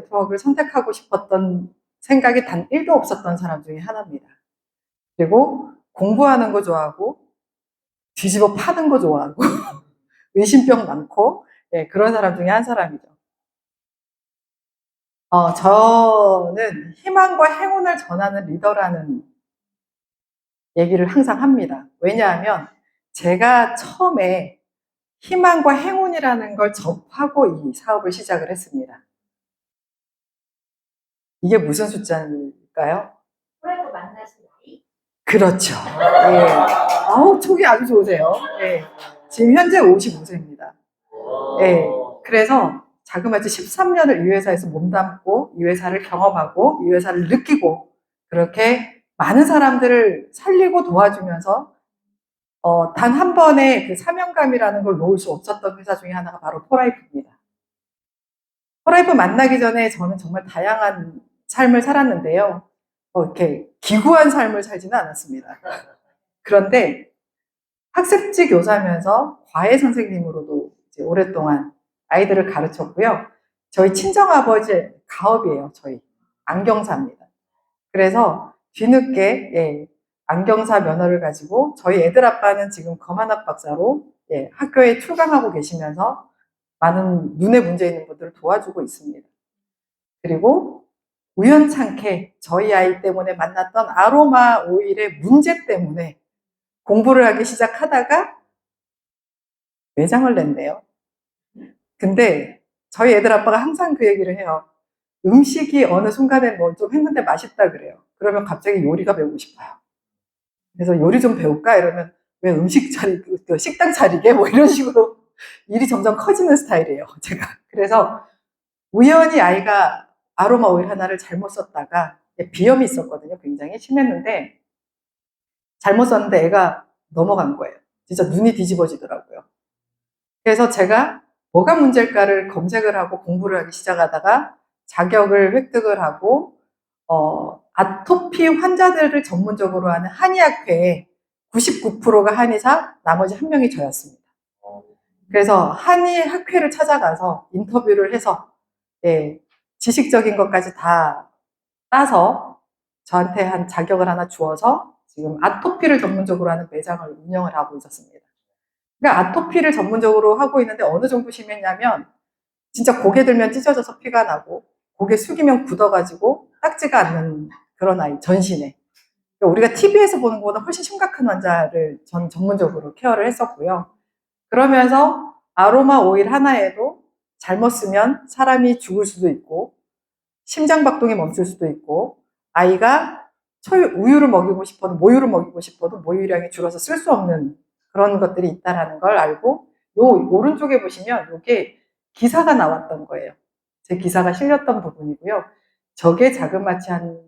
네트워크를 선택하고 싶었던 생각이 단 1도 없었던 사람 중에 하나입니다. 그리고 공부하는 거 좋아하고 뒤집어 파는 거 좋아하고 의심병 많고 그런 사람 중에 한 사람이죠. 저는 희망과 행운을 전하는 리더라는 얘기를 항상 합니다. 왜냐하면 제가 처음에 희망과 행운이라는 걸 접하고 이 사업을 시작을 했습니다. 이게 무슨 숫자일까요? 프로젝트 만나신 나이? 그렇죠. 촉이 아주 좋으세요. 지금 현재 55세입니다. 그래서 자그마치 13년을 이 회사에서 몸담고 이 회사를 경험하고 이 회사를 느끼고 그렇게 많은 사람들을 살리고 도와주면서 단 한 번의 그 사명감이라는 걸 놓을 수 없었던 회사 중에 하나가 바로 포라이프입니다. 포라이프 만나기 전에 저는 정말 다양한 삶을 살았는데요. 이렇게 기구한 삶을 살지는 않았습니다. 그런데 학습지 교사면서 과외 선생님으로도 이제 오랫동안 아이들을 가르쳤고요. 저희 친정아버지 가업이에요. 저희 안경사입니다. 그래서 뒤늦게 안경사 면허를 가지고 저희 애들 아빠는 지금 검한학 박사로 학교에 출강하고 계시면서 많은 눈에 문제 있는 분들을 도와주고 있습니다. 그리고 우연찮게 저희 아이 때문에 만났던 아로마 오일의 문제 때문에 공부를 하기 시작하다가 매장을 냈네요. 근데 저희 애들 아빠가 항상 그 얘기를 해요. 음식이 어느 순간에 뭐 좀 했는데 맛있다 그래요. 그러면 갑자기 요리가 배우고 싶어요. 그래서 요리 좀 배울까? 이러면 왜 식당 차리게? 뭐 이런 식으로 일이 점점 커지는 스타일이에요, 제가. 그래서 우연히 아이가 아로마 오일 하나를 잘못 썼다가 비염이 있었거든요. 굉장히 심했는데 잘못 썼는데 애가 넘어간 거예요. 진짜 눈이 뒤집어지더라고요. 그래서 제가 뭐가 문제일까를 검색을 하고 공부를 하기 시작하다가 자격을 획득을 하고 아토피 환자들을 전문적으로 하는 한의학회에 99%가 한의사, 나머지 한 명이 저였습니다. 그래서 한의학회를 찾아가서 인터뷰를 해서 지식적인 것까지 다 따서 저한테 한 자격을 하나 주어서 지금 아토피를 전문적으로 하는 매장을 운영을 하고 있었습니다. 그러니까 아토피를 전문적으로 하고 있는데 어느 정도 심했냐면 진짜 고개 들면 찢어져서 피가 나고 고개 숙이면 굳어가지고 닦지가 않는 그런 아이, 전신에. 그러니까 우리가 TV에서 보는 것보다 훨씬 심각한 환자를 전 전문적으로 케어를 했었고요. 그러면서 아로마 오일 하나에도 잘못 쓰면 사람이 죽을 수도 있고 심장박동이 멈출 수도 있고 아이가 우유를 먹이고 싶어도 모유를 먹이고 싶어도 모유량이 줄어서 쓸 수 없는 그런 것들이 있다는 걸 알고 요 오른쪽에 보시면 이게 기사가 나왔던 거예요. 제 기사가 실렸던 부분이고요. 저게 자그마치 한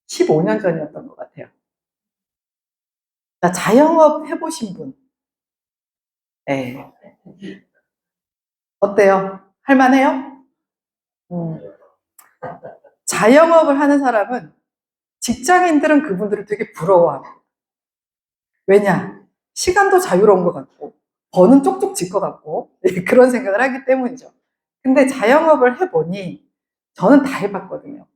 15년 전이었던 것 같아요. 자, 자영업 해보신 분. 네. 어때요? 할만해요? 자영업을 하는 사람은 직장인들은 그분들을 되게 부러워합니다. 왜냐? 시간도 자유로운 것 같고 버는 쪽쪽 질 것 같고 그런 생각을 하기 때문이죠. 근데 자영업을 해보니 저는 다 해봤거든요.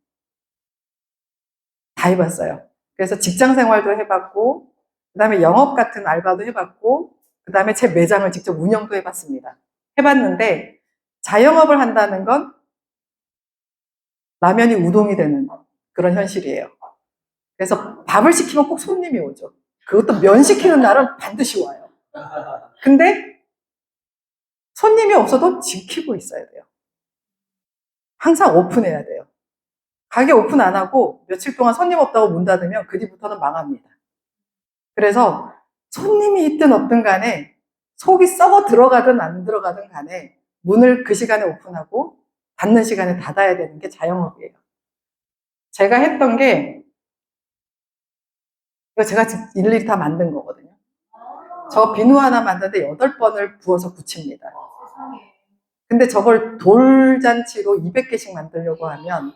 다 해봤어요. 그래서 직장 생활도 해봤고 그 다음에 영업 같은 알바도 해봤고 그 다음에 제 매장을 직접 운영도 해봤습니다. 해봤는데 자영업을 한다는 건 라면이 우동이 되는 그런 현실이에요. 그래서 밥을 시키면 꼭 손님이 오죠. 그것도 면 시키는 날은 반드시 와요. 근데 손님이 없어도 지키고 있어야 돼요. 항상 오픈해야 돼요. 가게 오픈 안 하고 며칠 동안 손님 없다고 문 닫으면 그 뒤부터는 망합니다. 그래서 손님이 있든 없든 간에 속이 썩어 들어가든 안 들어가든 간에 문을 그 시간에 오픈하고 닫는 시간에 닫아야 되는 게 자영업이에요. 제가 했던 게 이거 제가 일일이 다 만든 거거든요. 저 비누 하나 만드는데 8번을 부어서 붙입니다. 근데 저걸 돌잔치로 200개씩 만들려고 하면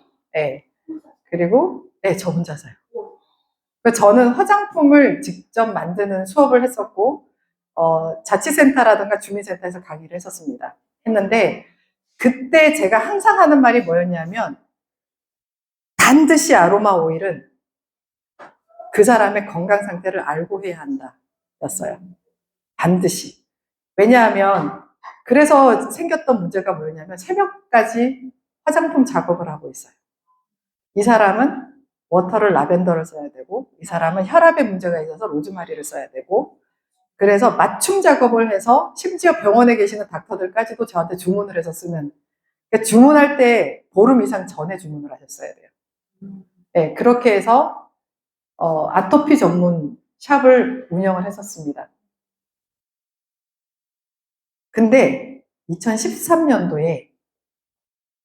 그리고 저 혼자서요. 저는 화장품을 직접 만드는 수업을 했었고 자치센터라든가 주민센터에서 강의를 했었습니다. 했는데 그때 제가 항상 하는 말이 뭐였냐면 반드시 아로마 오일은 그 사람의 건강 상태를 알고 해야 한다 였어요. 반드시. 왜냐하면 그래서 생겼던 문제가 뭐였냐면 새벽까지 화장품 작업을 하고 있어요. 이 사람은 워터를 라벤더를 써야 되고 이 사람은 혈압에 문제가 있어서 로즈마리를 써야 되고 그래서 맞춤 작업을 해서 심지어 병원에 계시는 닥터들까지도 저한테 주문을 해서 쓰는 그러니까 주문할 때 보름 이상 전에 주문을 하셨어야 돼요. 네, 그렇게 해서 아토피 전문 샵을 운영을 했었습니다. 근데 2013년도에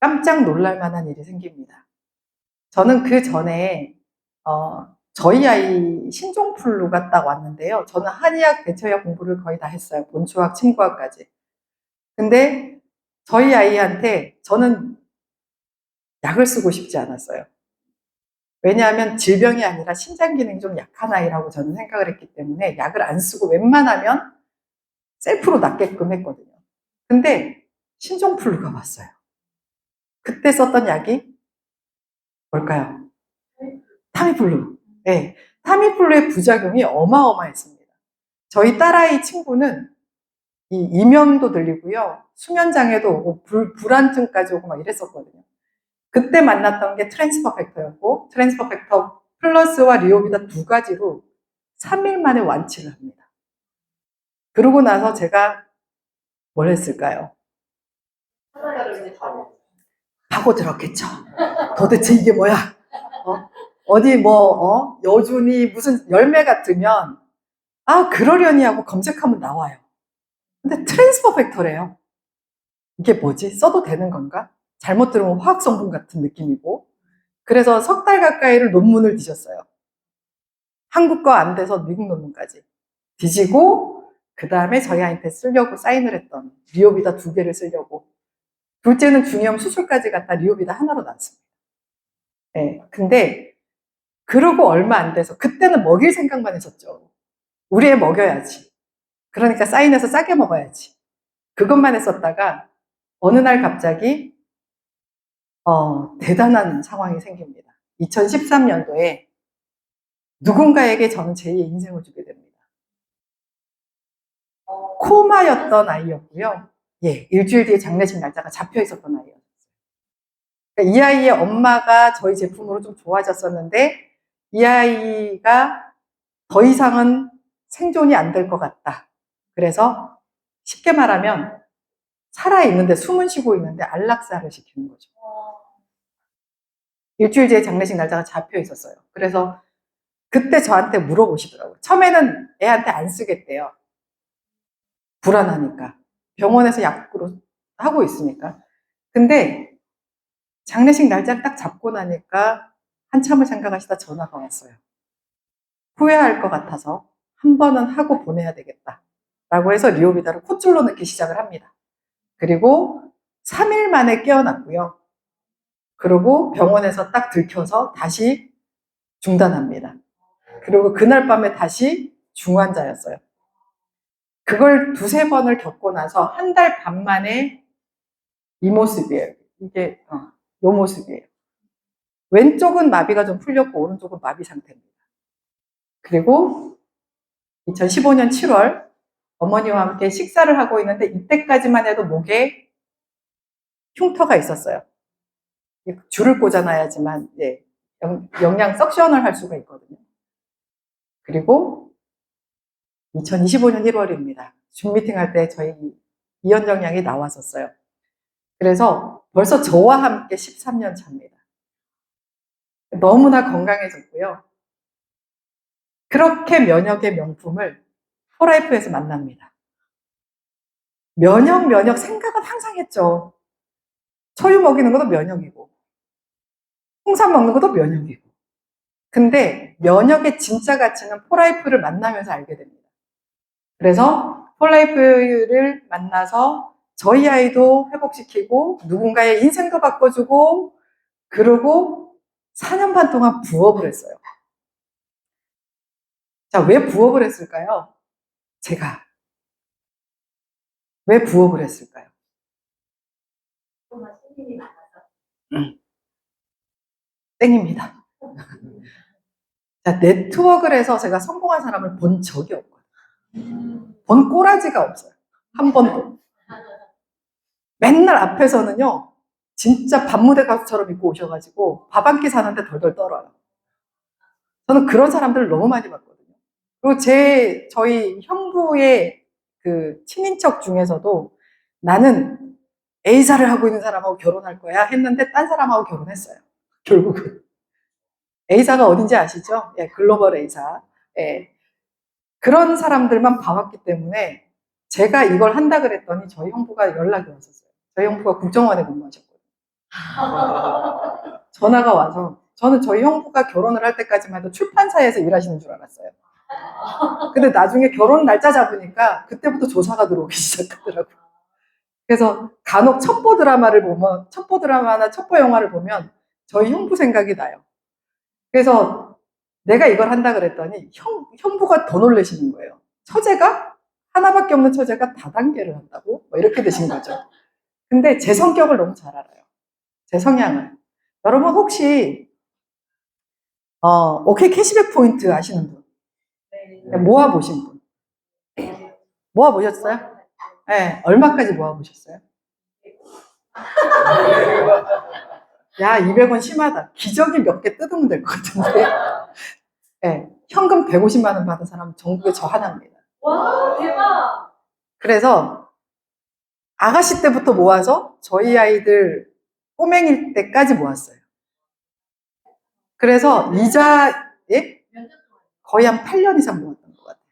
깜짝 놀랄 만한 일이 생깁니다. 저는 그 전에 저희 아이 신종플루가 딱 왔는데요. 저는 한의학, 대처약 공부를 거의 다 했어요. 본초학, 침구학까지. 근데 저희 아이한테 저는 약을 쓰고 싶지 않았어요. 왜냐하면 질병이 아니라 신장 기능이 좀 약한 아이라고 저는 생각을 했기 때문에 약을 안 쓰고 웬만하면 셀프로 낫게끔 했거든요. 근데 신종플루가 왔어요. 그때 썼던 약이 뭘까요? 타미플루. 네. 타미플루의 부작용이 어마어마했습니다. 저희 딸아이 친구는 이 이명도 들리고요. 수면장애도 오고 불안증까지 오고 막 이랬었거든요. 그때 만났던 게 트랜스퍼 팩터였고 트랜스퍼 팩터 플러스와 리오비다 두 가지로 3일 만에 완치를 합니다. 그러고 나서 제가 뭘 했을까요? 파고 들었겠죠. 도대체 이게 뭐야? 어디 여준이 무슨 열매 같으면 그러려니 하고 검색하면 나와요. 근데 트랜스퍼 팩터래요. 이게 뭐지? 써도 되는 건가? 잘못 들으면 화학 성분 같은 느낌이고. 그래서 석 달 가까이를 논문을 뒤졌어요. 한국 거 안 돼서 미국 논문까지 뒤지고 그 다음에 저희한테 쓰려고 사인을 했던 리오비다 2개를 쓰려고. 둘째는 중이염 수술까지 갔다 리오비다 하나로 나왔습니다. 네, 근데 그러고 얼마 안 돼서 그때는 먹일 생각만 했었죠. 우리 애 먹여야지. 그러니까 사인해서 싸게 먹어야지. 그것만 했었다가 어느 날 갑자기 대단한 상황이 생깁니다. 2013년도에 누군가에게 저는 제2의 인생을 주게 됩니다. 코마였던 아이였고요. 예, 일주일 뒤에 장례식 날짜가 잡혀 있었던 아이였어요. 그러니까 이 아이의 엄마가 저희 제품으로 좀 좋아졌었는데 이 아이가 더 이상은 생존이 안 될 것 같다. 그래서 쉽게 말하면 살아있는데 숨은 쉬고 있는데 안락사를 시키는 거죠. 일주일 뒤에 장례식 날짜가 잡혀 있었어요. 그래서 그때 저한테 물어보시더라고요. 처음에는 애한테 안 쓰겠대요. 불안하니까. 병원에서 약으로 하고 있으니까. 근데 장례식 날짜를 딱 잡고 나니까 한참을 생각하시다 전화가 왔어요. 후회할 것 같아서 한 번은 하고 보내야 되겠다. 라고 해서 리오비다를 콧줄로 넣기 시작을 합니다. 그리고 3일 만에 깨어났고요. 그리고 병원에서 딱 들켜서 다시 중단합니다. 그리고 그날 밤에 다시 중환자였어요. 그걸 두세 번을 겪고 나서 한 달 반 만에 이 모습이에요. 이게 요 모습이에요. 왼쪽은 마비가 좀 풀렸고 오른쪽은 마비 상태입니다. 그리고 2015년 7월 어머니와 함께 식사를 하고 있는데 이때까지만 해도 목에 흉터가 있었어요. 줄을 꽂아놔야지만 영양 석션을 할 수가 있거든요. 그리고 2025년 1월입니다. 줌 미팅 할 때 저희 이현정 양이 나왔었어요. 그래서 벌써 저와 함께 13년 차입니다. 너무나 건강해졌고요. 그렇게 면역의 명품을 포라이프에서 만납니다. 면역 생각은 항상 했죠. 초유 먹이는 것도 면역이고 홍삼 먹는 것도 면역이고 근데 면역의 진짜 가치는 포라이프를 만나면서 알게 됩니다. 그래서 폴라이프를 만나서 저희 아이도 회복시키고 누군가의 인생도 바꿔주고 그러고 4년 반 동안 부업을 했어요. 자, 왜 부업을 했을까요? 제가 왜 부업을 했을까요? 땡입니다. 자, 네트워크를 해서 제가 성공한 사람을 본 적이 없거든요. 본 꼬라지가 없어요. 한 번도. 맨날 앞에서는요, 진짜 밤무대 가수처럼 입고 오셔가지고 밥 한 끼 사는데 덜덜 떨어요. 저는 그런 사람들을 너무 많이 봤거든요. 그리고 저희 형부의 그 친인척 중에서도 나는 A사를 하고 있는 사람하고 결혼할 거야 했는데 딴 사람하고 결혼했어요. 결국은. A사가 어딘지 아시죠? 예, 글로벌 A사. 예. 그런 사람들만 봐왔기 때문에 제가 이걸 한다 그랬더니 저희 형부가 연락이 왔었어요. 저희 형부가 국정원에 근무하셨거든요. 전화가 와서 저는 저희 형부가 결혼을 할 때까지만 해도 출판사에서 일하시는 줄 알았어요. 근데 나중에 결혼 날짜 잡으니까 그때부터 조사가 들어오기 시작하더라고요. 그래서 간혹 첩보 드라마를 보면, 첩보 드라마나 첩보 영화를 보면 저희 형부 생각이 나요. 그래서 내가 이걸 한다 그랬더니 형부가 더 놀라시는 거예요. 처제가? 하나밖에 없는 처제가 다단계를 한다고? 뭐 이렇게 되신 거죠. 근데 제 성격을 너무 잘 알아요. 제 성향을. 여러분 혹시 오케이 캐시백 포인트 아시는 분? 네. 모아보신 분? 모아보셨어요? 네, 얼마까지 모아보셨어요? 야, 200원 심하다. 기저귀 몇 개 뜯으면 될 것 같은데. 네, 현금 150만 원 받은 사람은 전국에 저 하나입니다. 와, 대박! 그래서 아가씨 때부터 모아서 저희 아이들 꼬맹일 때까지 모았어요. 그래서 이자, 예? 거의 한 8년 이상 모았던 것 같아요.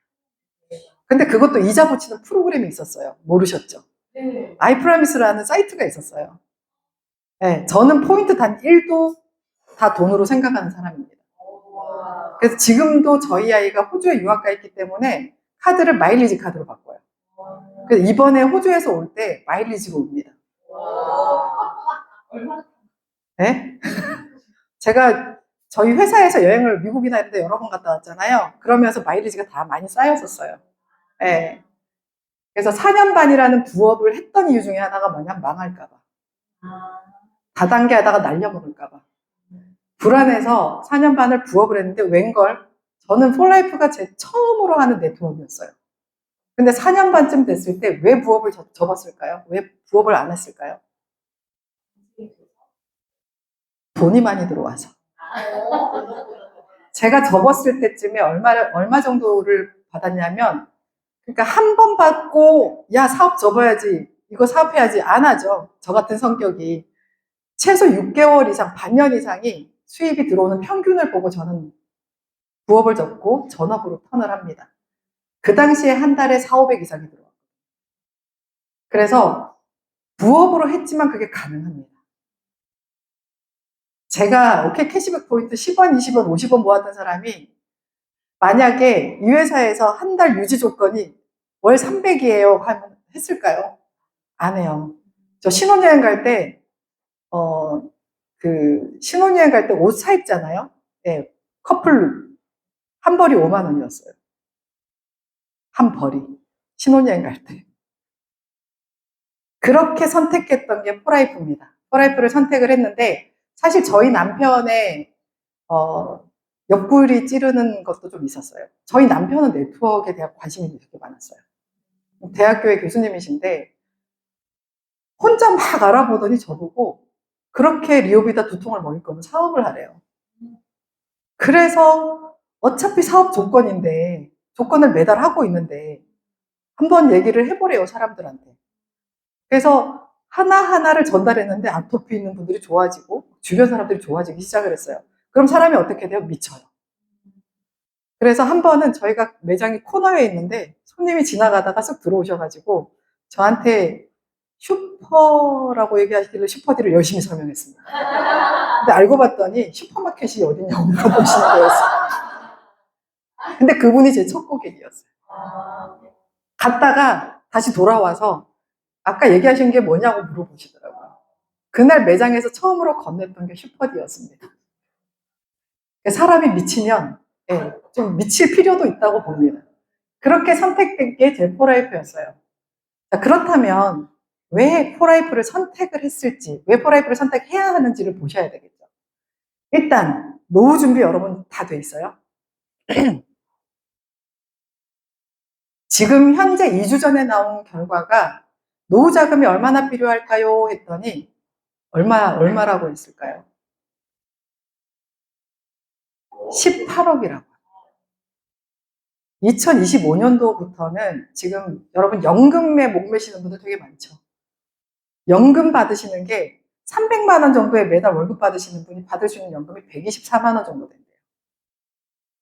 근데 그것도 이자 붙이는 프로그램이 있었어요. 모르셨죠? 네. 아이프라미스라는 사이트가 있었어요. 네, 저는 포인트 단 1도 다 돈으로 생각하는 사람입니다. 그래서 지금도 저희 아이가 호주에 유학 가 있기 때문에 카드를 마일리지 카드로 바꿔요. 그래서 이번에 호주에서 올 때 마일리지로 옵니다. 얼마나? 네? 제가 저희 회사에서 여행을 미국이나 이런 데 여러 번 갔다 왔잖아요. 그러면서 마일리지가 다 많이 쌓였었어요. 네. 그래서 4년 반이라는 부업을 했던 이유 중에 하나가 뭐냐면 망할까봐. 다단계 하다가 날려먹을까봐. 불안해서 4년 반을 부업을 했는데 웬걸 저는 폴라이프가 제 처음으로 하는 네트워크였어요. 근데 4년 반쯤 됐을 때 왜 부업을 접었을까요? 왜 부업을 안 했을까요? 돈이 많이 들어와서. 제가 접었을 때쯤에 얼마 정도를 받았냐면, 그러니까 한 번 받고, 야, 사업 접어야지. 이거 사업해야지. 안 하죠. 저 같은 성격이. 최소 6개월 이상, 반년 이상이 수입이 들어오는 평균을 보고 저는 부업을 접고 전업으로 턴을 합니다. 그 당시에 한 달에 4,500 이상이 들어와요. 그래서 부업으로 했지만 그게 가능합니다. 제가 오케이 캐시백 포인트 10원, 20원, 50원 모았던 사람이 만약에 이 회사에서 한 달 유지 조건이 월 300이에요 하면 했을까요? 안 해요. 저 신혼여행 갈 때, 신혼여행 갈 때 옷 사 입잖아요? 네, 커플 한 벌이 5만 원이었어요. 한 벌이. 신혼여행 갈 때. 그렇게 선택했던 게 포라이프입니다. 포라이프를 선택을 했는데, 사실 저희 남편의, 옆구리 찌르는 것도 좀 있었어요. 저희 남편은 네트워크에 대한 관심이 되게 많았어요. 대학교의 교수님이신데, 혼자 막 알아보더니 저보고, 그렇게 리오비다 2통을 먹일 거면 사업을 하래요. 그래서 어차피 사업 조건인데, 조건을 매달 하고 있는데, 한번 얘기를 해보래요, 사람들한테. 그래서 하나하나를 전달했는데 아토피 있는 분들이 좋아지고 주변 사람들이 좋아지기 시작을 했어요. 그럼 사람이 어떻게 돼요? 미쳐요. 그래서 한 번은 저희가 매장이 코너에 있는데 손님이 지나가다가 쓱 들어오셔가지고 저한테 슈퍼라고 얘기하시길래 슈퍼디를 열심히 설명했습니다. 근데 알고 봤더니 슈퍼마켓이 어디냐고 물어보시는 거였어요. 근데 그분이 제 첫 고객이었어요. 갔다가 다시 돌아와서 아까 얘기하신 게 뭐냐고 물어보시더라고요. 그날 매장에서 처음으로 건넸던 게 슈퍼디였습니다. 사람이 미치면 좀 미칠 필요도 있다고 봅니다. 그렇게 선택된 게 제 포라이프였어요. 자, 그렇다면 왜 포라이프를 선택을 했을지, 왜 포라이프를 선택해야 하는지를 보셔야 되겠죠. 일단 노후 준비 여러분 다 돼 있어요? 지금 현재 2주 전에 나온 결과가 노후 자금이 얼마나 필요할까요? 했더니 얼마라고 했을까요? 18억이라고. 2025년도부터는 지금 여러분 연금에 목매시는 분들 되게 많죠. 연금 받으시는 게 300만 원 정도의 매달 월급 받으시는 분이 받을 수 있는 연금이 124만 원 정도 된대요.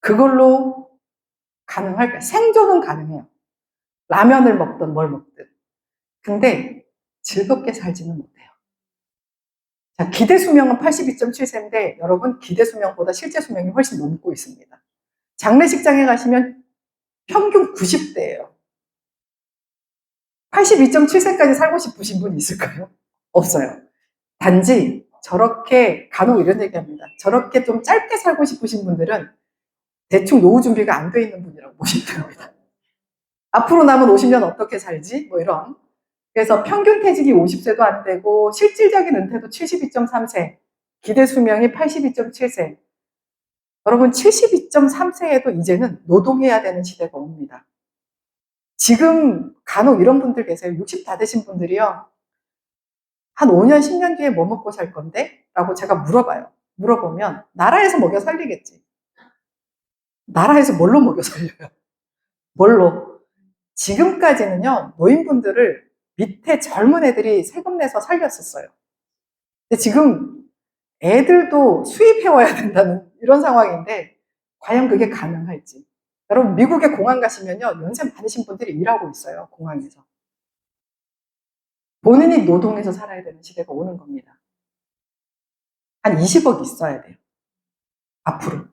그걸로 가능할까요? 생존은 가능해요. 라면을 먹든 뭘 먹든. 근데 즐겁게 살지는 못해요. 자, 기대 수명은 82.7세인데 여러분 기대 수명보다 실제 수명이 훨씬 넘고 있습니다. 장례식장에 가시면 평균 90대예요. 82.7세까지 살고 싶으신 분 있을까요? 없어요. 단지 저렇게 간혹 이런 얘기합니다. 저렇게 좀 짧게 살고 싶으신 분들은 대충 노후 준비가 안 돼 있는 분이라고 보시면 됩니다. 앞으로 남은 50년 어떻게 살지? 뭐 이런. 그래서 평균 퇴직이 50세도 안 되고 실질적인 은퇴도 72.3세, 기대 수명이 82.7세. 여러분 72.3세에도 이제는 노동해야 되는 시대가 옵니다. 지금 간혹 이런 분들 계세요. 60 다 되신 분들이요. 한 5년, 10년 뒤에 뭐 먹고 살 건데? 라고 제가 물어봐요. 물어보면 나라에서 먹여 살리겠지. 나라에서 뭘로 먹여 살려요? 뭘로? 지금까지는요, 노인분들을 밑에 젊은 애들이 세금 내서 살렸었어요. 근데 지금 애들도 수입해와야 된다는 이런 상황인데, 과연 그게 가능할지. 여러분, 미국에 공항 가시면요, 연세 많으신 분들이 일하고 있어요, 공항에서. 본인이 노동해서 살아야 되는 시대가 오는 겁니다. 한 20억 있어야 돼요. 앞으로.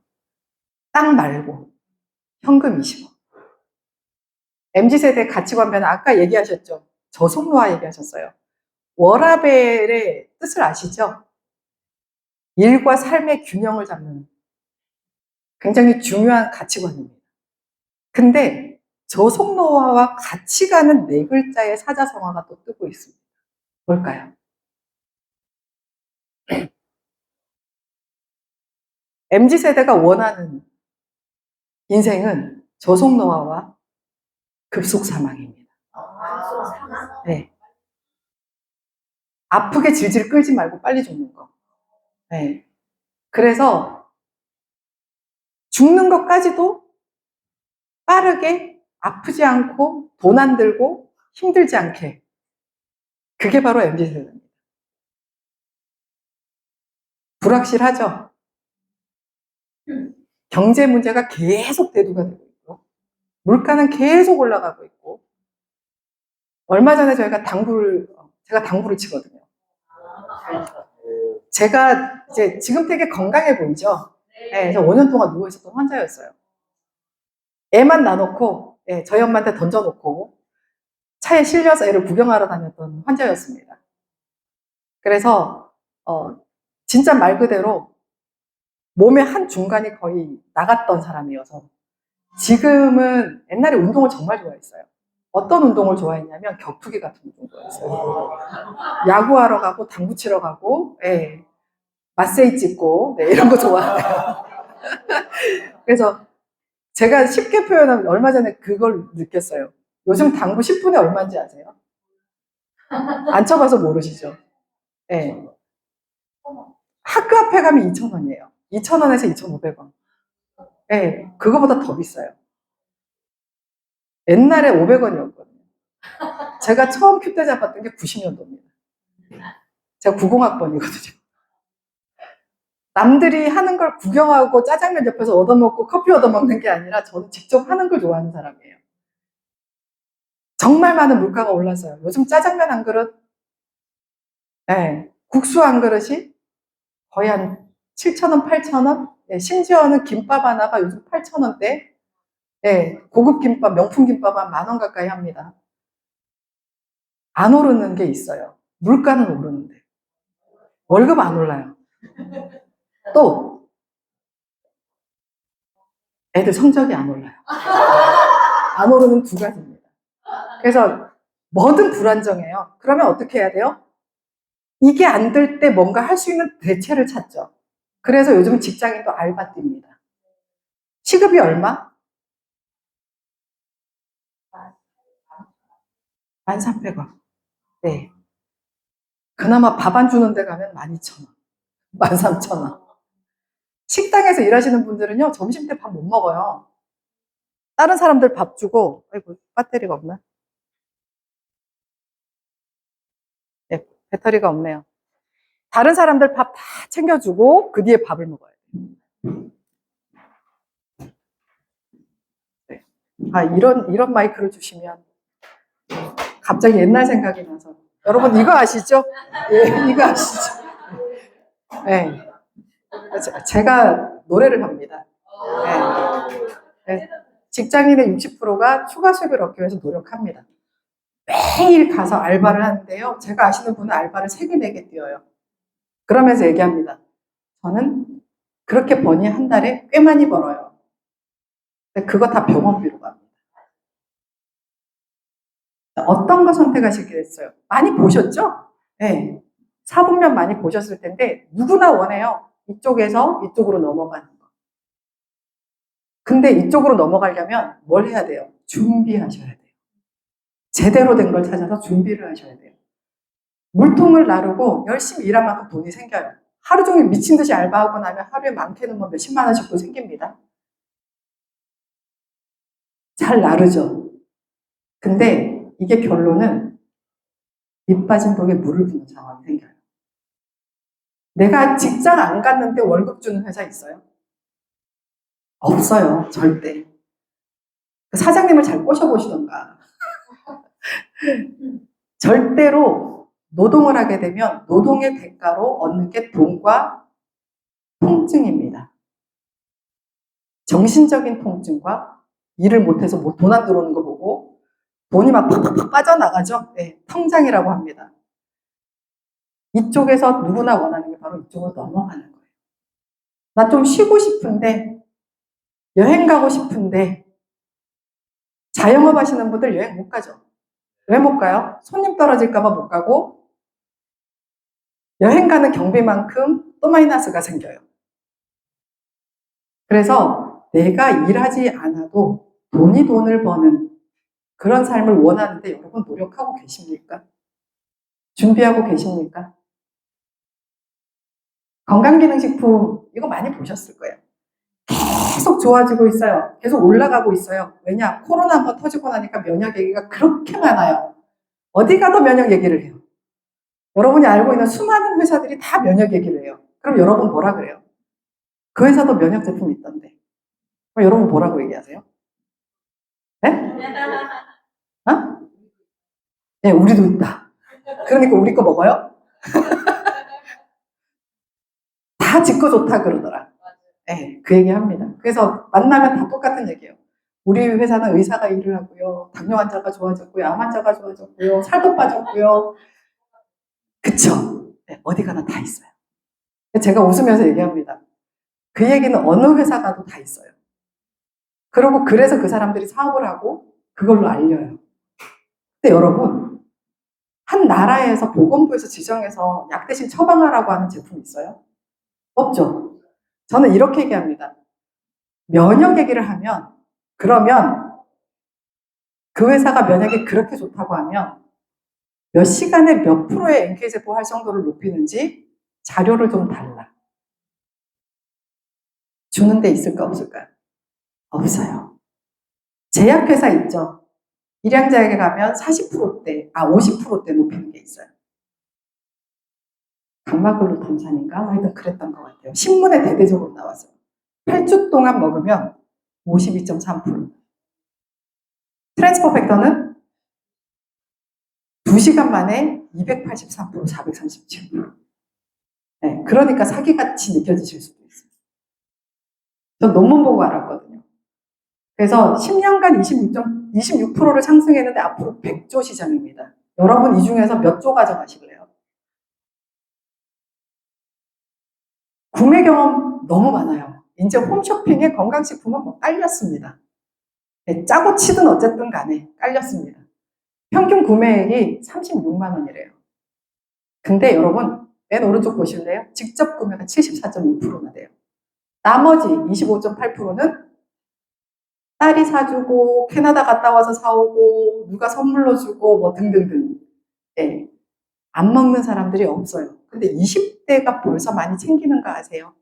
땅 말고, 현금 20억. MZ세대 가치관 변화, 아까 얘기하셨죠? 저속노화 얘기하셨어요. 워라밸의 뜻을 아시죠? 일과 삶의 균형을 잡는 굉장히 중요한 가치관입니다. 근데 저속노화와 같이 가는 네 글자의 사자성어가 또 뜨고 있습니다. 뭘까요? MZ세대가 원하는 인생은 저속노화와 급속사망입니다. 네. 아프게 질질 끌지 말고 빨리 죽는 거. 네. 그래서 죽는 것까지도 빠르게 아프지 않고 돈 안 들고 힘들지 않게. 그게 바로 MZ세대입니다. 불확실하죠? 경제 문제가 계속 대두가 되고 있고, 물가는 계속 올라가고 있고, 얼마 전에 제가 당구를 치거든요. 제가 이제 지금 되게 건강해 보이죠? 네, 저 5년 동안 누워있었던 환자였어요. 애만 놔놓고, 네, 저희 엄마한테 던져놓고, 차에 실려서 애를 구경하러 다녔던 환자였습니다. 그래서, 진짜 말 그대로 몸의 한 중간이 거의 나갔던 사람이어서, 지금은 옛날에 운동을 정말 좋아했어요. 어떤 운동을 좋아했냐면 격투기 같은 운동 좋아했어요. 야구하러 가고 당구 치러 가고, 예, 마세이 찍고, 네, 이런 거 좋아해요. 그래서 제가 쉽게 표현하면 얼마 전에 그걸 느꼈어요. 요즘 당구 10분에 얼마인지 아세요? 안 쳐봐서 모르시죠? 예. 학교 앞에 가면 2,000원이에요. 2,000원에서 2,500원. 예, 그거보다 더 비싸요. 옛날에 500원이었거든요. 제가 처음 큐대 잡았던 게 90년도입니다. 제가 90학번이거든요. 남들이 하는 걸 구경하고 짜장면 옆에서 얻어먹고 커피 얻어먹는 게 아니라 저는 직접 하는 걸 좋아하는 사람이에요. 정말 많은 물가가 올랐어요. 요즘 짜장면 한 그릇, 네, 국수 한 그릇이 거의 한 7,000원, 8,000원? 네, 심지어는 김밥 하나가 요즘 8,000원대? 네, 고급 김밥, 명품 김밥 한 10,000원 가까이 합니다. 안 오르는 게 있어요. 물가는 오르는데. 월급 안 올라요. 또, 애들 성적이 안 올라요. 안 오르는 두 가지입니다. 그래서 뭐든 불안정해요. 그러면 어떻게 해야 돼요? 이게 안 될 때 뭔가 할 수 있는 대체를 찾죠. 그래서 요즘 직장인도 알바 뜁니다. 시급이 얼마? 1,300원. 네. 그나마 밥 안 주는 데 가면 12,000원. 13,000원. 식당에서 일하시는 분들은요, 점심 때 밥 못 먹어요. 다른 사람들 밥 주고, 아이고, 배터리가 없나? 네, 배터리가 없네요. 다른 사람들 밥 다 챙겨주고, 그 뒤에 밥을 먹어요. 네. 아, 이런 마이크를 주시면, 갑자기 옛날 생각이 나서. 여러분, 이거 아시죠? 예, 이거 아시죠? 네. 제가 노래를 합니다. 네. 네. 직장인의 60%가 추가 수입을 얻기 위해서 노력합니다. 매일 가서 알바를 하는데요. 제가 아시는 분은 알바를 3개, 4개 뛰어요. 그러면서 얘기합니다. 저는 그렇게 버니 한 달에 꽤 많이 벌어요. 근데 그거 다 병원비로 갑니다. 어떤 거 선택하시겠어요? 많이 보셨죠? 네. 사분면 많이 보셨을 텐데 누구나 원해요. 이쪽에서 이쪽으로 넘어가는 거. 근데 이쪽으로 넘어가려면 뭘 해야 돼요? 준비하셔야 돼요. 제대로 된 걸 찾아서 준비를 하셔야 돼요. 물통을 나르고 열심히 일한 만큼 돈이 생겨요. 하루 종일 미친 듯이 알바하고 나면 하루에 많게는 뭐 몇십만 원씩도 생깁니다. 잘 나르죠. 근데 이게 결론은 밑 빠진 독에 물을 붓는 상황이 생겨요. 내가 직장 안 갔는데 월급 주는 회사 있어요? 없어요. 절대. 그 사장님을 잘 꼬셔보시던가. 절대로 노동을 하게 되면 노동의 대가로 얻는 게 돈과 통증입니다. 정신적인 통증과 일을 못해서 뭐 돈 안 들어오는 거 보고 돈이 막 팍팍팍 빠져나가죠. 네, 통장이라고 합니다. 이쪽에서 누구나 원하는 게 바로 이쪽으로 넘어가는 거예요. 나 좀 쉬고 싶은데, 여행 가고 싶은데, 자영업 하시는 분들 여행 못 가죠. 왜 못 가요? 손님 떨어질까봐 못 가고, 여행 가는 경비만큼 또 마이너스가 생겨요. 그래서 내가 일하지 않아도 돈이 돈을 버는 그런 삶을 원하는데 여러분 노력하고 계십니까? 준비하고 계십니까? 건강기능식품 이거 많이 보셨을 거예요. 계속 좋아지고 있어요. 계속 올라가고 있어요. 왜냐? 코로나 한번 터지고 나니까 면역 얘기가 그렇게 많아요. 어디 가도 면역 얘기를 해요. 여러분이 알고 있는 수많은 회사들이 다 면역 얘기를 해요. 그럼 여러분 뭐라 그래요? 그 회사도 면역 제품이 있던데. 그럼 여러분 뭐라고 얘기하세요? 네? 어? 네, 우리도 있다. 그러니까 우리 거 먹어요? 다 지거 좋다 그러더라. 네, 그 얘기 합니다. 그래서 만나면 다 똑같은 얘기예요. 우리 회사는 의사가 일을 하고요. 당뇨 환자가 좋아졌고요. 암 환자가 좋아졌고요. 살도 빠졌고요. 그쵸? 네, 어디 가나 다 있어요. 제가 웃으면서 얘기합니다. 그 얘기는 어느 회사 가도 다 있어요. 그리고 그래서 그 사람들이 사업을 하고 그걸로 알려요. 근데 여러분, 한 나라에서 보건부에서 지정해서 약 대신 처방하라고 하는 제품 있어요? 없죠? 저는 이렇게 얘기합니다. 면역 얘기를 하면, 그러면 그 회사가 면역이 그렇게 좋다고 하면 몇 시간에 몇 프로의 NK세포 활성도를 높이는지 자료를 좀 달라. 주는 데 있을까 없을까요? 없어요. 제약회사 있죠? 일양자에게 가면 40%대, 50%대 높이는 게 있어요. 감마글루탐산인가? 하여튼 그랬던 것 같아요. 신문에 대대적으로 나왔어요. 8주 동안 먹으면 52.3%. 트랜스퍼 팩터는 2시간 만에 283%, 437%. 네, 그러니까 사기같이 느껴지실 수도 있어요. 전 논문 보고 알았거든요. 그래서 10년간 26%를 상승했는데 앞으로 100조 시장입니다. 여러분 이 중에서 몇 조 가져가실래요? 구매 경험 너무 많아요. 이제 홈쇼핑에 건강식품은 뭐 깔렸습니다. 네, 짜고 치든 어쨌든 간에 깔렸습니다. 평균 구매액이 36만 원이래요. 근데 여러분, 맨 오른쪽 보실래요? 직접 구매가 74.5%나 돼요. 나머지 25.8%는 딸이 사주고, 캐나다 갔다 와서 사오고, 누가 선물로 주고, 뭐 등등등. 예. 안 먹는 사람들이 없어요. 근데 20대가 벌써 많이 챙기는 거 아세요?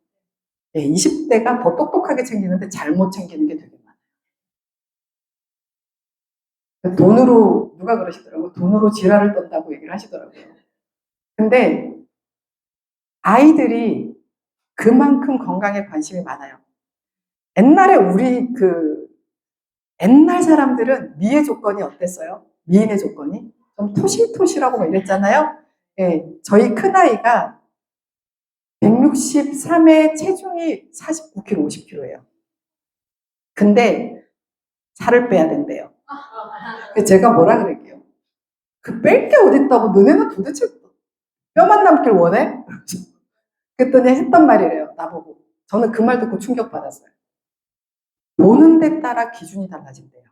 예, 20대가 더 똑똑하게 챙기는데 잘못 챙기는 게 되게 많아요. 돈으로, 누가 그러시더라고요. 돈으로 지랄을 떤다고 얘기를 하시더라고요. 근데 아이들이 그만큼 건강에 관심이 많아요. 옛날에 옛날 사람들은 미의 조건이 어땠어요? 미인의 조건이? 좀 토실토실하고 막 이랬잖아요. 예, 저희 큰아이가 163에 체중이 49kg, 50kg예요. 근데 살을 빼야 된대요. 제가 뭐라 그럴게요. 그 뺄 게 어딨다고 너네는 도대체 뼈만 남길 원해? 그랬더니 했던 말이래요. 나보고. 저는 그 말 듣고 충격받았어요. 보는 데 따라 기준이 달라진대요.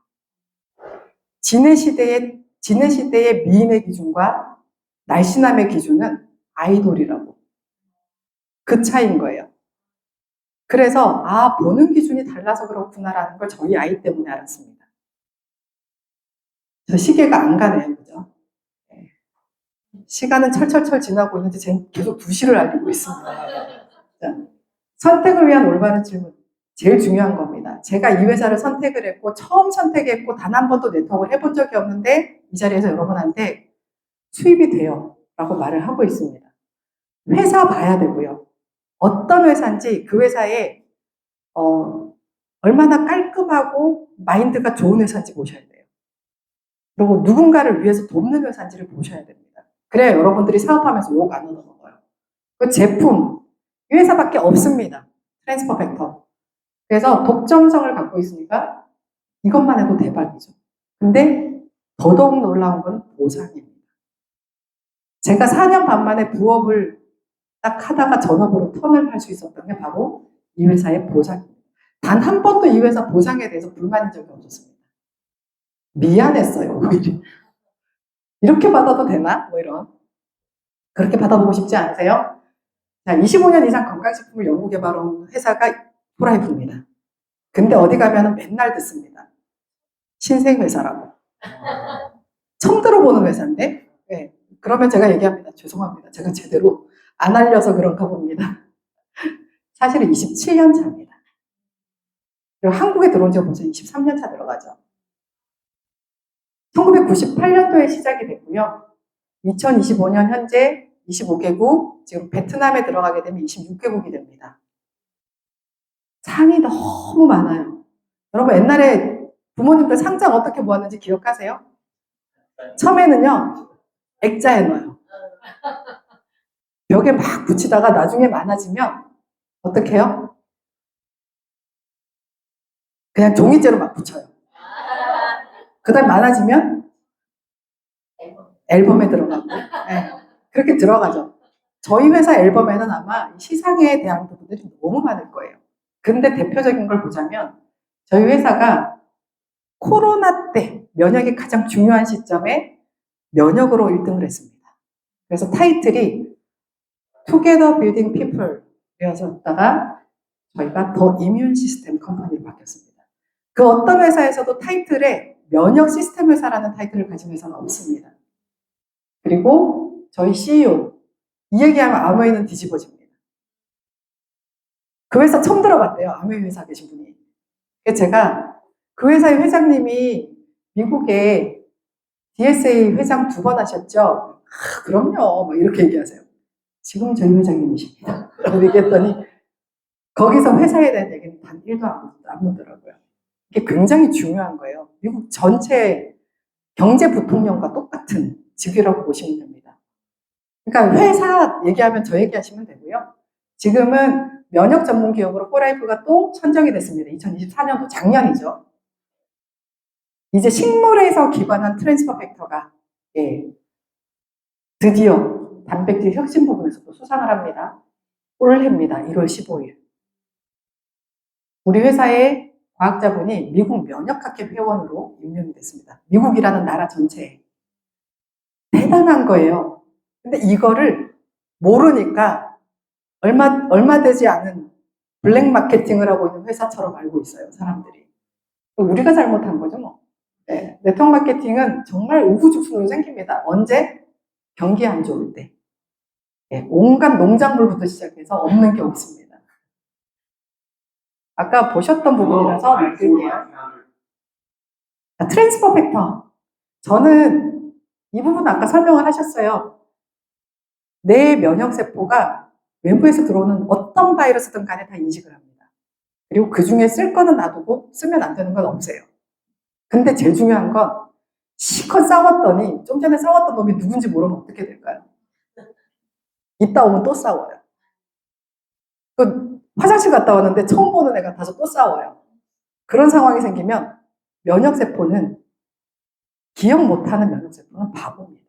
지네 시대의 미인의 기준과 날씬함의 기준은 아이돌이라고. 그 차이인 거예요. 그래서 보는 기준이 달라서 그렇구나라는 걸 저희 아이 때문에 알았습니다. 저 시계가 안 가네요. 그죠? 네. 시간은 철철철 지나고 있는데 쟤는 계속 2시를 알리고 있습니다. 자, 선택을 위한 올바른 질문. 제일 중요한 겁니다. 제가 이 회사를 선택을 했고 처음 선택했고 단 한 번도 네트워크를 해본 적이 없는데 이 자리에서 여러분한테 수입이 돼요 라고 말을 하고 있습니다. 회사 봐야 되고요. 어떤 회사인지 그 회사에 얼마나 깔끔하고 마인드가 좋은 회사인지 보셔야 돼요. 그리고 누군가를 위해서 돕는 회사인지를 보셔야 됩니다. 그래야 여러분들이 사업하면서 욕 안 얻어먹어요. 그 제품, 이 회사밖에 없습니다. 트랜스퍼 팩터. 그래서 독점성을 갖고 있으니까 이것만 해도 대박이죠. 근데 더더욱 놀라운 건 보상입니다. 제가 4년 반 만에 부업을 딱 하다가 전업으로 턴을 할 수 있었던 게 바로 이 회사의 보상입니다. 단 한 번도 이 회사 보상에 대해서 불만인 적이 없었습니다. 미안했어요, 오히려. 이렇게 받아도 되나? 뭐 이런. 그렇게 받아보고 싶지 않으세요? 자, 25년 이상 건강식품을 연구개발한 회사가 프라이프입니다. 근데 어디 가면 맨날 듣습니다. 신생회사라고. 처음 들어보는 회사인데, 네. 그러면 제가 얘기합니다. 죄송합니다. 제가 제대로 안 알려서 그런가 봅니다. 사실은 27년 차입니다. 그리고 한국에 들어온 지가 벌써 23년 차 들어가죠. 1998년도에 시작이 됐고요. 2025년 현재 25개국, 지금 베트남에 들어가게 되면 26개국이 됩니다. 상이 너무 많아요. 여러분 옛날에 부모님들 상장 어떻게 모았는지 기억하세요? 처음에는요, 액자에 넣어요. 벽에 막 붙이다가 나중에 많아지면 어떻게 해요? 그냥 종이째로 막 붙여요. 그 다음 많아지면 앨범에 들어가고. 네, 그렇게 들어가죠. 저희 회사 앨범에는 아마 시상에 대한 부분들이 너무 많을 거예요. 근데 대표적인 걸 보자면 저희 회사가 코로나 때 면역이 가장 중요한 시점에 면역으로 1등을 했습니다. 그래서 타이틀이 Together Building People 이었다가 저희가 더 이뮨 시스템 컴퍼니로 바뀌었습니다. 그 어떤 회사에서도 타이틀에 면역 시스템 회사라는 타이틀을 가진 회사는 없습니다. 그리고 저희 CEO 이 얘기하면 아무에는 뒤집어집니다. 그 회사 처음 들어봤대요. 아무에 회사 계신 분이. 제가 그 회사의 회장님이 미국에 DSA 회장 2번 하셨죠? 그럼요. 뭐 이렇게 얘기하세요. 지금 저희 회장님이십니다. 라고 얘기했더니 거기서 회사에 대한 얘기는 단 1도 안 묻더라고요. 이게 굉장히 중요한 거예요. 미국 전체 경제 부통령과 똑같은 직위라고 보시면 됩니다. 그러니까 회사 얘기하면 저 얘기하시면 되고요. 지금은 면역 전문 기업으로 포라이프가 또 선정이 됐습니다. 2024년도 작년이죠. 이제 식물에서 기반한 트랜스퍼 팩터가 드디어 단백질 혁신 부분에서도 수상을 합니다. 올해입니다. 1월 15일. 우리 회사의 과학자분이 미국 면역학회 회원으로 임명이 됐습니다. 미국이라는 나라 전체에. 대단한 거예요. 근데 이거를 모르니까 얼마 되지 않은 블랙 마케팅을 하고 있는 회사처럼 알고 있어요, 사람들이. 우리가 잘못한 거죠, 뭐. 네, 네트워크 마케팅은 정말 우후죽순으로 생깁니다. 언제? 경기 안 좋을 때. 네, 온갖 농작물부터 시작해서 없는 게 없습니다. 아까 보셨던 부분이라서 말씀드릴게요. 트랜스퍼 팩터. 저는 이 부분 아까 설명을 하셨어요. 내 면역세포가 외부에서 들어오는 어떤 바이러스든 간에 다 인식을 합니다. 그리고 그 중에 쓸 거는 놔두고 쓰면 안 되는 건 없어요. 근데 제일 중요한 건 실컷 싸웠더니 좀 전에 싸웠던 놈이 누군지 모르면 어떻게 될까요? 이따 오면 또 싸워요. 그 화장실 갔다 왔는데 처음 보는 애가 가서 또 싸워요. 그런 상황이 생기면 면역세포는 기억 못하는 면역세포는 바보입니다.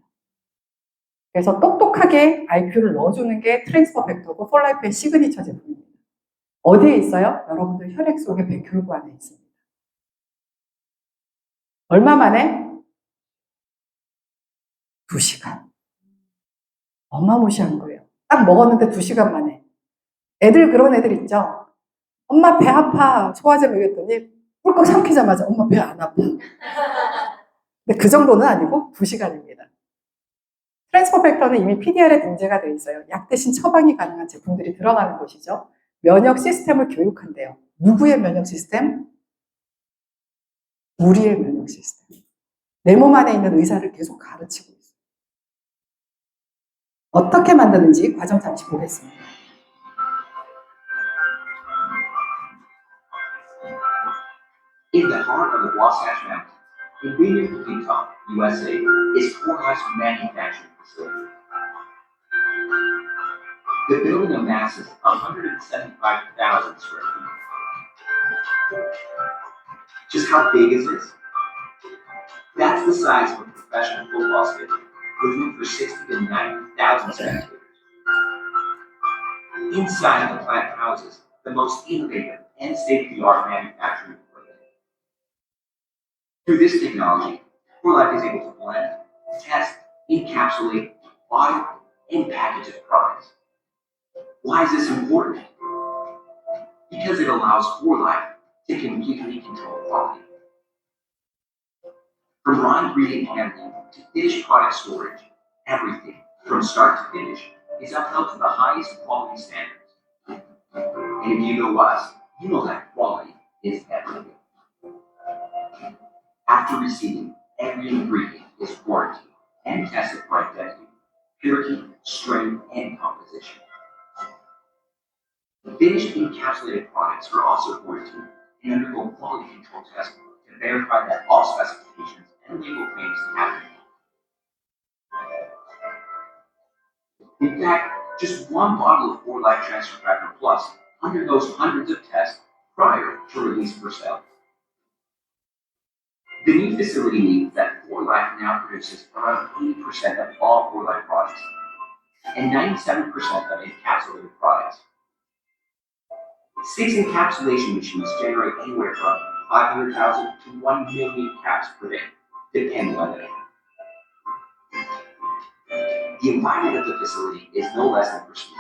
그래서 똑똑하게 IQ를 넣어주는 게 트랜스퍼 팩터고 폴라이프의 시그니처 제품입니다. 어디에 있어요? 여러분들 혈액 속의 백혈구 안에 있습니다. 얼마 만에? 2시간. 어마무시한 거예요. 딱 먹었는데 2시간 만에. 애들 그런 애들 있죠? 엄마 배 아파. 소화제 먹였더니 꿀꺽 삼키자마자 엄마 배 안 아파. 근데 그 정도는 아니고 2시간입니다. 트랜스퍼 팩터는 이미 PDR에 등재가 되어 있어요. 약 대신 처방이 가능한 제품들이 들어가는 곳이죠. 면역 시스템을 교육한대요. 누구의 면역 시스템? 우리의 면역 시스템. 내 몸 안에 있는 의사를 계속 가르치고 있어요. 어떻게 만드는지 과정 잠시 보겠습니다. In the heart of the Wasatch Mountains, in Greenville, Utah, USA, is Fordyce Manufacturing Facility. The building amasses 175,000 square feet. Just how big is this? That's the size of a professional football stadium, with room for 60 to 90,000 spectators. Inside the plant houses the most innovative and state-of-the-art manufacturing equipment. Through this technology, CoreLife is able to blend, test, encapsulate, bottle, and package its products. Why is this important? Because it allows CoreLife to completely control quality. From raw ingredient handling to finished product storage, everything, from start to finish, is upheld to the highest quality standards. And if you know us, you know that quality is everything. After receiving, every ingredient is quarantined and tested for identity, purity, strength, and composition. Finished encapsulated products are also quarantined and undergo quality control tests to verify that all specifications and label claims have been met. In fact, just one bottle of CoreLife Transfer Factor Plus undergoes hundreds of tests prior to release for sale. The new facility means that CoreLife now produces around 80% of all CoreLife products and 97% of encapsulated products. 6 encapsulation machines generate anywhere from 500,000 to 1 million caps per day, depending on the day. The environment of the facility is no less than pristine,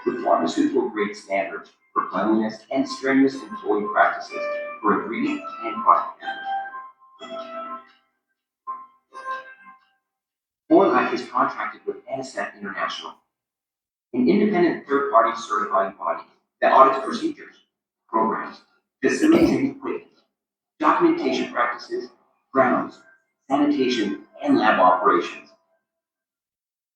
with pharmaceutical-grade standards for cleanliness and strenuous employee practices for ingredient and product handling. CoreLife is contracted with NSF International, an independent third-party certifying body that audits procedures, programs, facilities and equipment, documentation practices, grounds, sanitation, and lab operations.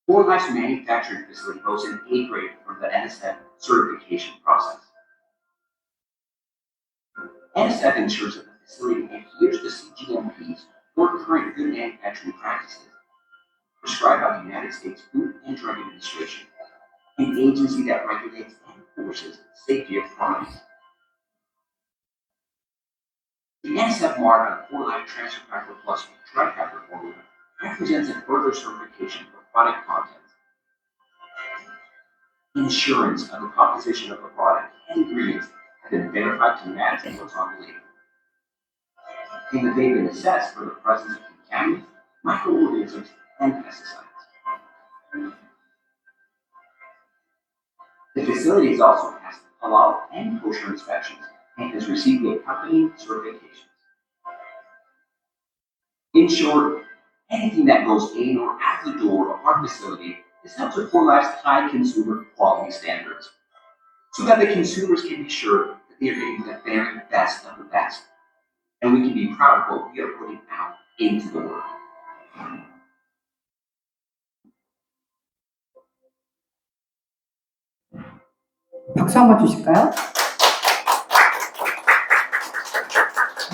CoreLife's manufacturing facility boasts an A grade from the NSF certification process. NSF ensures that the facility adheres to CGMPs or current good manufacturing practices prescribed by the United States Food and Drug Administration, an agency that regulates and enforces safety of products. The NSF mark on CoreLife Transfer Factor Plus Trifactor formula represents a further certification of product contents. Insurance of the composition of the product and ingredients have been verified to match what's on the label. And that they've been assessed for the presence of contaminants, microorganisms, and pesticides. The facility has also passed halal and kosher inspections and has received the accompanying certifications. In short, anything that goes in or out the door of our facility is helped to Live's high consumer quality standards, so that the consumers can be sure that they are getting the very best of the best, and we can be proud of what we are putting out into the world. 박수 한번 주실까요?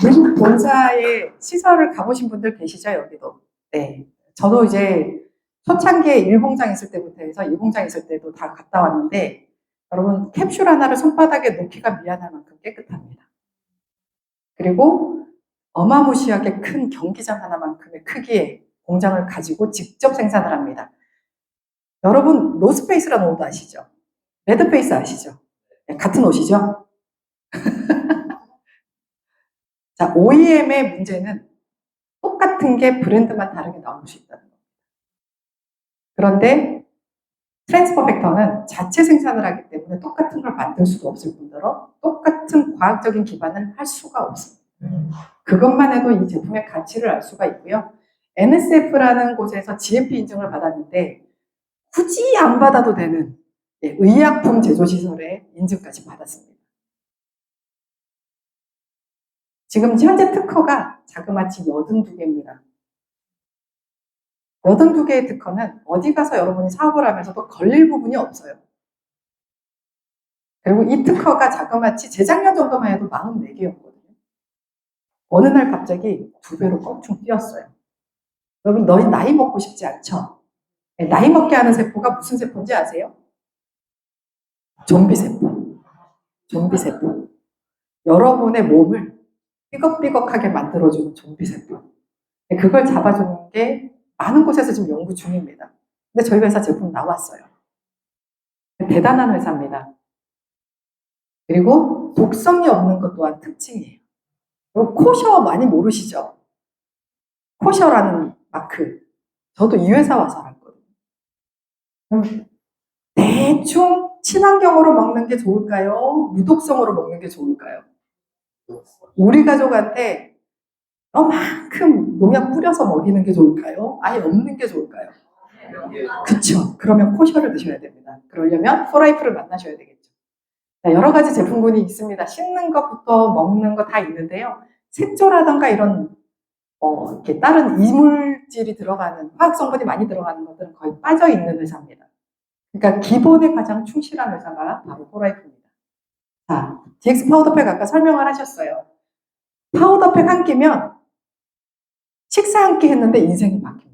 미국 본사의 시설을 가보신 분들 계시죠, 여기도? 네. 저도 이제 초창기에 1공장 있을 때부터 해서 2공장 있을 때도 다 갔다 왔는데, 여러분, 캡슐 하나를 손바닥에 놓기가 미안할 만큼 깨끗합니다. 그리고 어마무시하게 큰 경기장 하나만큼의 크기의 공장을 가지고 직접 생산을 합니다. 여러분, 노스페이스라는 옷 아시죠? 레드페이스 아시죠? 네, 같은 옷이죠? 자, OEM의 문제는 똑같은 게 브랜드만 다르게 나올 수 있다는 겁니다. 그런데 트랜스퍼 벡터는 자체 생산을 하기 때문에 똑같은 걸 만들 수도 없을 뿐더러 똑같은 과학적인 기반을 할 수가 없습니다. 그것만 해도 이 제품의 가치를 알 수가 있고요. NSF라는 곳에서 GMP 인증을 받았는데 굳이 안 받아도 되는 의약품 제조시설의 인증까지 받았습니다. 지금 현재 특허가 자그마치 82개입니다. 82개의 특허는 어디 가서 여러분이 사업을 하면서도 걸릴 부분이 없어요. 그리고 이 특허가 자그마치 재작년 정도만 해도 44개였거든요. 어느 날 갑자기 2배로 껑충 뛰었어요. 여러분, 너희 나이 먹고 싶지 않죠? 나이 먹게 하는 세포가 무슨 세포인지 아세요? 좀비 세포. 좀비 세포. 여러분의 몸을 삐걱삐걱하게 만들어주는 좀비 세포. 그걸 잡아주는 게 많은 곳에서 지금 연구 중입니다. 근데 저희 회사 제품 나왔어요. 대단한 회사입니다. 그리고 독성이 없는 것 또한 특징이에요. 그리고 코셔 많이 모르시죠? 코셔라는 마크. 저도 이 회사 와서 알았거든요. 대충 친환경으로 먹는 게 좋을까요? 무독성으로 먹는 게 좋을까요? 우리 가족한테 이만큼 농약 뿌려서 먹이는 게 좋을까요? 아예 없는 게 좋을까요? 그쵸. 그러면 코셔를 드셔야 됩니다. 그러려면 포라이프를 만나셔야 되겠죠. 자, 여러 가지 제품군이 있습니다. 씹는 것부터 먹는 거 다 있는데요. 색조라던가 이런 이렇게 다른 이물질이 들어가는 화학 성분이 많이 들어가는 것들은 거의 빠져 있는 회사입니다. 그러니까 기본에 가장 충실한 회사가 바로 포라이프입니다. 자, DX 파우더팩 아까 설명을 하셨어요. 파우더팩 한 끼면 식사 한 끼 했는데 인생이 바뀝니다.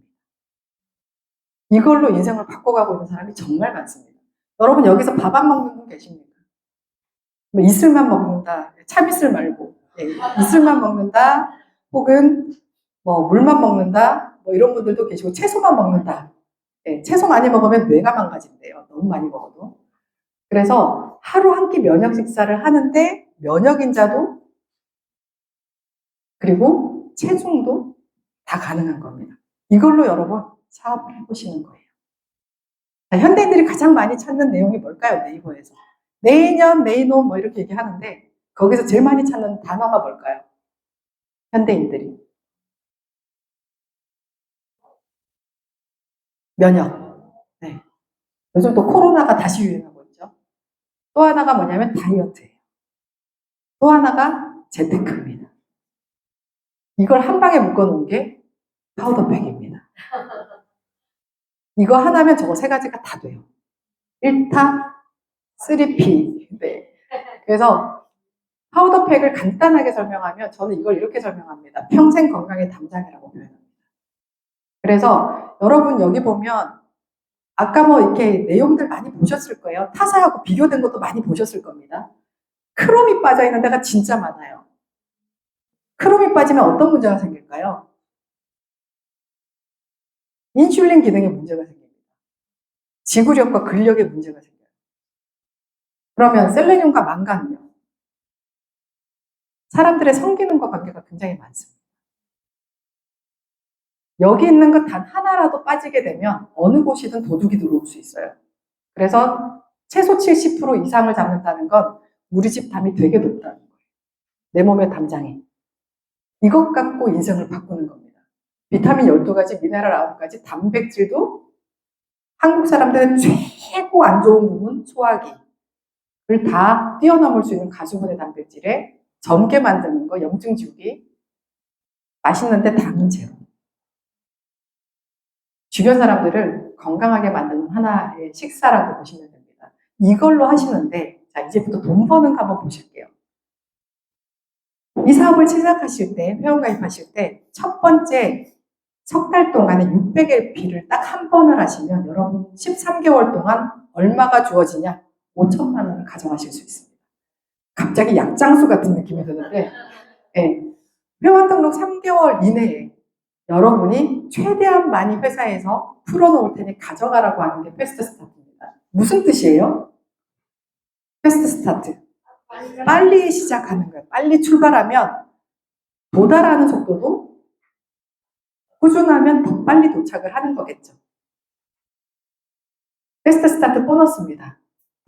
이걸로 인생을 바꿔가고 있는 사람이 정말 많습니다. 여러분 여기서 밥 안 먹는 분 계십니까? 뭐 이슬만 먹는다, 참이슬 말고 이슬만 먹는다, 혹은 뭐 물만 먹는다, 뭐 이런 분들도 계시고 채소만 먹는다. 채소 많이 먹으면 뇌가 망가진대요. 너무 많이 먹어도. 그래서 하루 한 끼 면역 식사를 하는데 면역인자도 그리고 체중도 다 가능한 겁니다. 이걸로 여러분 사업을 해보시는 거예요. 자, 현대인들이 가장 많이 찾는 내용이 뭘까요? 네이버에서. 내년, 내이놈 뭐 이렇게 얘기하는데 거기서 제일 많이 찾는 단어가 뭘까요? 현대인들이. 면역. 네. 요즘 또 코로나가 다시 유행하고 있죠. 또 하나가 뭐냐면 다이어트예요. 또 하나가 재테크입니다. 이걸 한 방에 묶어놓은 게 파우더팩입니다. 이거 하나면 저거 세 가지가 다 돼요. 1타, 3P. 네. 그래서 파우더팩을 간단하게 설명하면 저는 이걸 이렇게 설명합니다. 평생 건강의 담장이라고 표현합니다. 그래서 여러분 여기 보면 아까 뭐 이렇게 내용들 많이 보셨을 거예요. 타사하고 비교된 것도 많이 보셨을 겁니다. 크롬이 빠져 있는 데가 진짜 많아요. 크롬이 빠지면 어떤 문제가 생길까요? 인슐린 기능에 문제가 생깁니다. 지구력과 근력에 문제가 생겨요. 그러면 셀레늄과 망간은요? 사람들의 성기능과 관계가 굉장히 많습니다. 여기 있는 것 단 하나라도 빠지게 되면 어느 곳이든 도둑이 들어올 수 있어요. 그래서 최소 70% 이상을 잡는다는 건 우리 집 담이 되게 높다는 거예요. 내 몸의 담장이. 이것 갖고 인생을 바꾸는 겁니다. 비타민 12가지, 미네랄 9가지, 단백질도 한국 사람들의 최고 안 좋은 부분, 소화기를 다 뛰어넘을 수 있는 가수분해 단백질에 젊게 만드는 거, 염증 지우기, 맛있는데 당은 제로. 주변 사람들을 건강하게 만드는 하나의 식사라고 보시면 됩니다. 이걸로 하시는데, 자, 이제부터 돈 버는 거 한번 보실게요. 이 사업을 시작하실 때, 회원가입하실 때, 첫 번째 석 달 동안에 600의 비를 딱 한 번을 하시면 여러분 13개월 동안 얼마가 주어지냐? 5천만 원을 가져가실 수 있습니다. 갑자기 약장수 같은 느낌이 드는데, 네. 회원 등록 3개월 이내에 여러분이 최대한 많이 회사에서 풀어놓을 테니 가져가라고 하는 게 패스트 스타트입니다. 무슨 뜻이에요? 패스트 스타트. 빨리 시작하는 거예요. 빨리 출발하면 도달하는 속도도 꾸준하면 더 빨리 도착을 하는 거겠죠. 패스트 스타트 보너스입니다.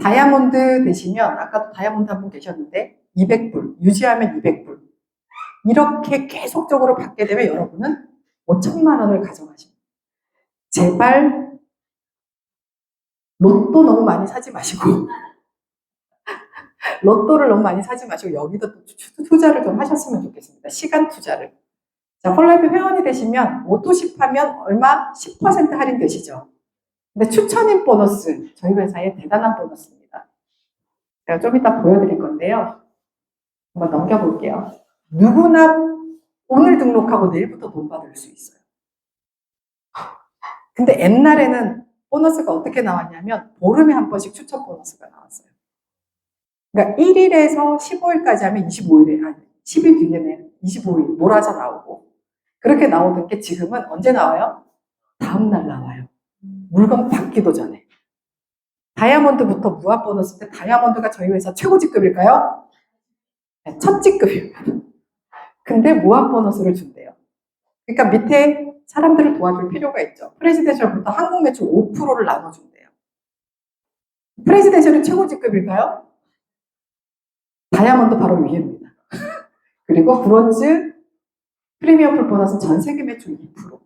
다이아몬드 되시면 아까도 다이아몬드 한 분 계셨는데 200불, 유지하면 200불. 이렇게 계속적으로 받게 되면 여러분은 5천만 원을 가져가십니다. 제발 로또 너무 많이 사지 마시고 로또를 너무 많이 사지 마시고 여기도 투자를 좀 하셨으면 좋겠습니다. 시간 투자를. 자, 폴라이프 회원이 되시면 오토십 하면 얼마? 10% 할인되시죠. 근데 추천인 보너스, 저희 회사의 대단한 보너스입니다. 제가 좀 이따 보여드릴 건데요. 한번 넘겨볼게요. 누구나 오늘 등록하고 내일부터 돈 받을 수 있어요. 근데 옛날에는 보너스가 어떻게 나왔냐면 보름에 한 번씩 추천 보너스가 나왔어요. 그러니까 1일에서 15일까지 하면 25일에, 아니 10일 뒤에는 25일 몰아서 나오고 그렇게 나오던 게 지금은 언제 나와요? 다음날 나와요. 물건 받기도 전에. 다이아몬드부터 무한 보너스 때 다이아몬드가 저희 회사 최고 직급일까요? 네, 첫 직급입니다. 근데 무한 보너스를 준대요. 그러니까 밑에 사람들을 도와줄 필요가 있죠. 프레지덴셜부터 한국 매출 5%를 나눠준대요. 프레지덴셜이 최고 직급일까요? 다이아몬드 바로 위입니다. 그리고 브론즈, 프리미엄 풀 보너스는 전 세계 매출 2%,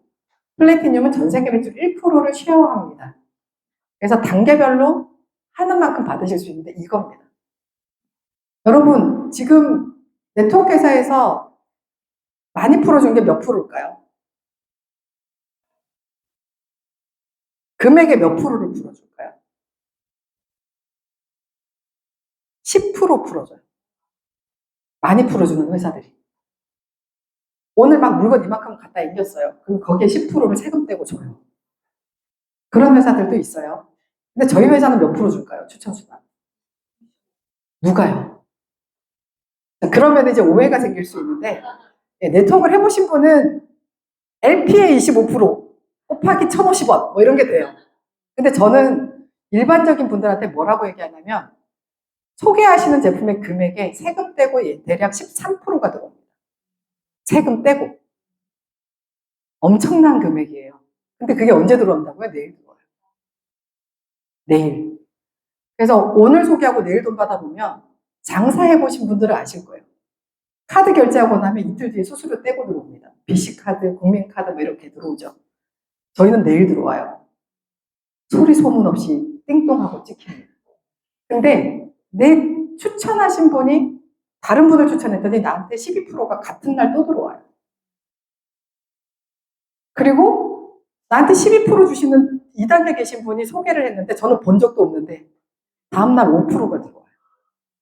플래티늄은 전 세계 매출 1%를 쉐어합니다. 그래서 단계별로 하는 만큼 받으실 수 있는데 이겁니다. 여러분, 지금 네트워크 회사에서 많이 풀어준 게 몇 프로일까요? 금액의 몇 프로를 풀어줄까요? 10% 풀어줘요. 많이 풀어주는 회사들이. 오늘 막 물건 이만큼 갖다 인겼어요. 그럼 거기에 10%를 세금 떼고 줘요. 그런 회사들도 있어요. 근데 저희 회사는 몇 프로 줄까요? 추천수당. 누가요? 그러면 이제 오해가 생길 수 있는데 네트워크를 해보신 분은 LPA 25% 곱하기 1,050원 뭐 이런 게 돼요. 근데 저는 일반적인 분들한테 뭐라고 얘기하냐면 소개하시는 제품의 금액에 세금 떼고 대략 13%가 들어옵니다. 세금 떼고. 엄청난 금액이에요. 근데 그게 언제 들어온다고요? 내일 들어와요. 내일. 그래서 오늘 소개하고 내일 돈 받아보면 장사해보신 분들은 아실 거예요. 카드 결제하고 나면 이틀 뒤에 수수료 떼고 들어옵니다. BC카드, 국민카드 뭐 이렇게 들어오죠. 저희는 내일 들어와요. 소리 소문 없이 띵동하고 찍힙니다. 근데 내 추천하신 분이 다른 분을 추천했더니 나한테 12%가 같은 날 또 들어와요. 그리고 나한테 12% 주시는 2단계 계신 분이 소개를 했는데 저는 본 적도 없는데 다음날 5%가 들어와요.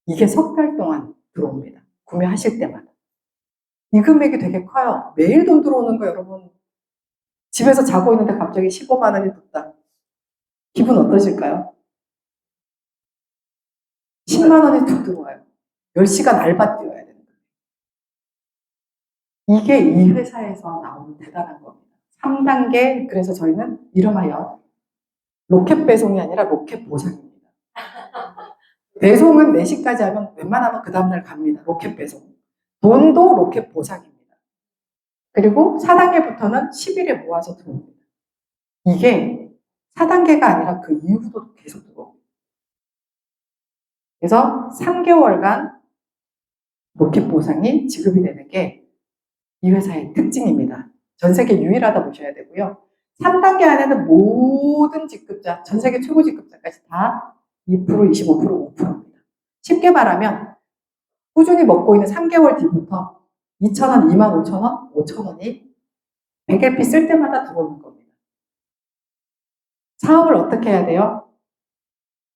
이게 석 달 동안 들어옵니다. 구매하실 때마다. 이 금액이 되게 커요. 매일 돈 들어오는 거 여러분. 집에서 자고 있는데 갑자기 15만 원이 떴다. 기분 어떠실까요? 10만 원이 툭 들어와요. 10시간 알바 뛰어야 되는 거예요. 이게 이 회사에서 나오는 대단한 겁니다. 3단계, 그래서 저희는 이름하여 로켓 배송이 아니라 로켓 보상입니다. 배송은 4시까지 하면 웬만하면 그 다음날 갑니다. 로켓 배송. 돈도 로켓 보상입니다. 그리고 4단계부터는 10일에 모아서 들어옵니다. 이게 4단계가 아니라 그 이후도 계속 들어옵니다. 그래서 3개월간 로켓 보상이 지급이 되는 게 이 회사의 특징입니다. 전 세계 유일하다 보셔야 되고요. 3단계 안에는 모든 직급자, 전 세계 최고 직급자까지 다 2%, 25%, 5%입니다. 쉽게 말하면 꾸준히 먹고 있는 3개월 뒤부터 2,000원, 25,000원, 5,000원이 100LP 쓸 때마다 들어오는 겁니다. 사업을 어떻게 해야 돼요?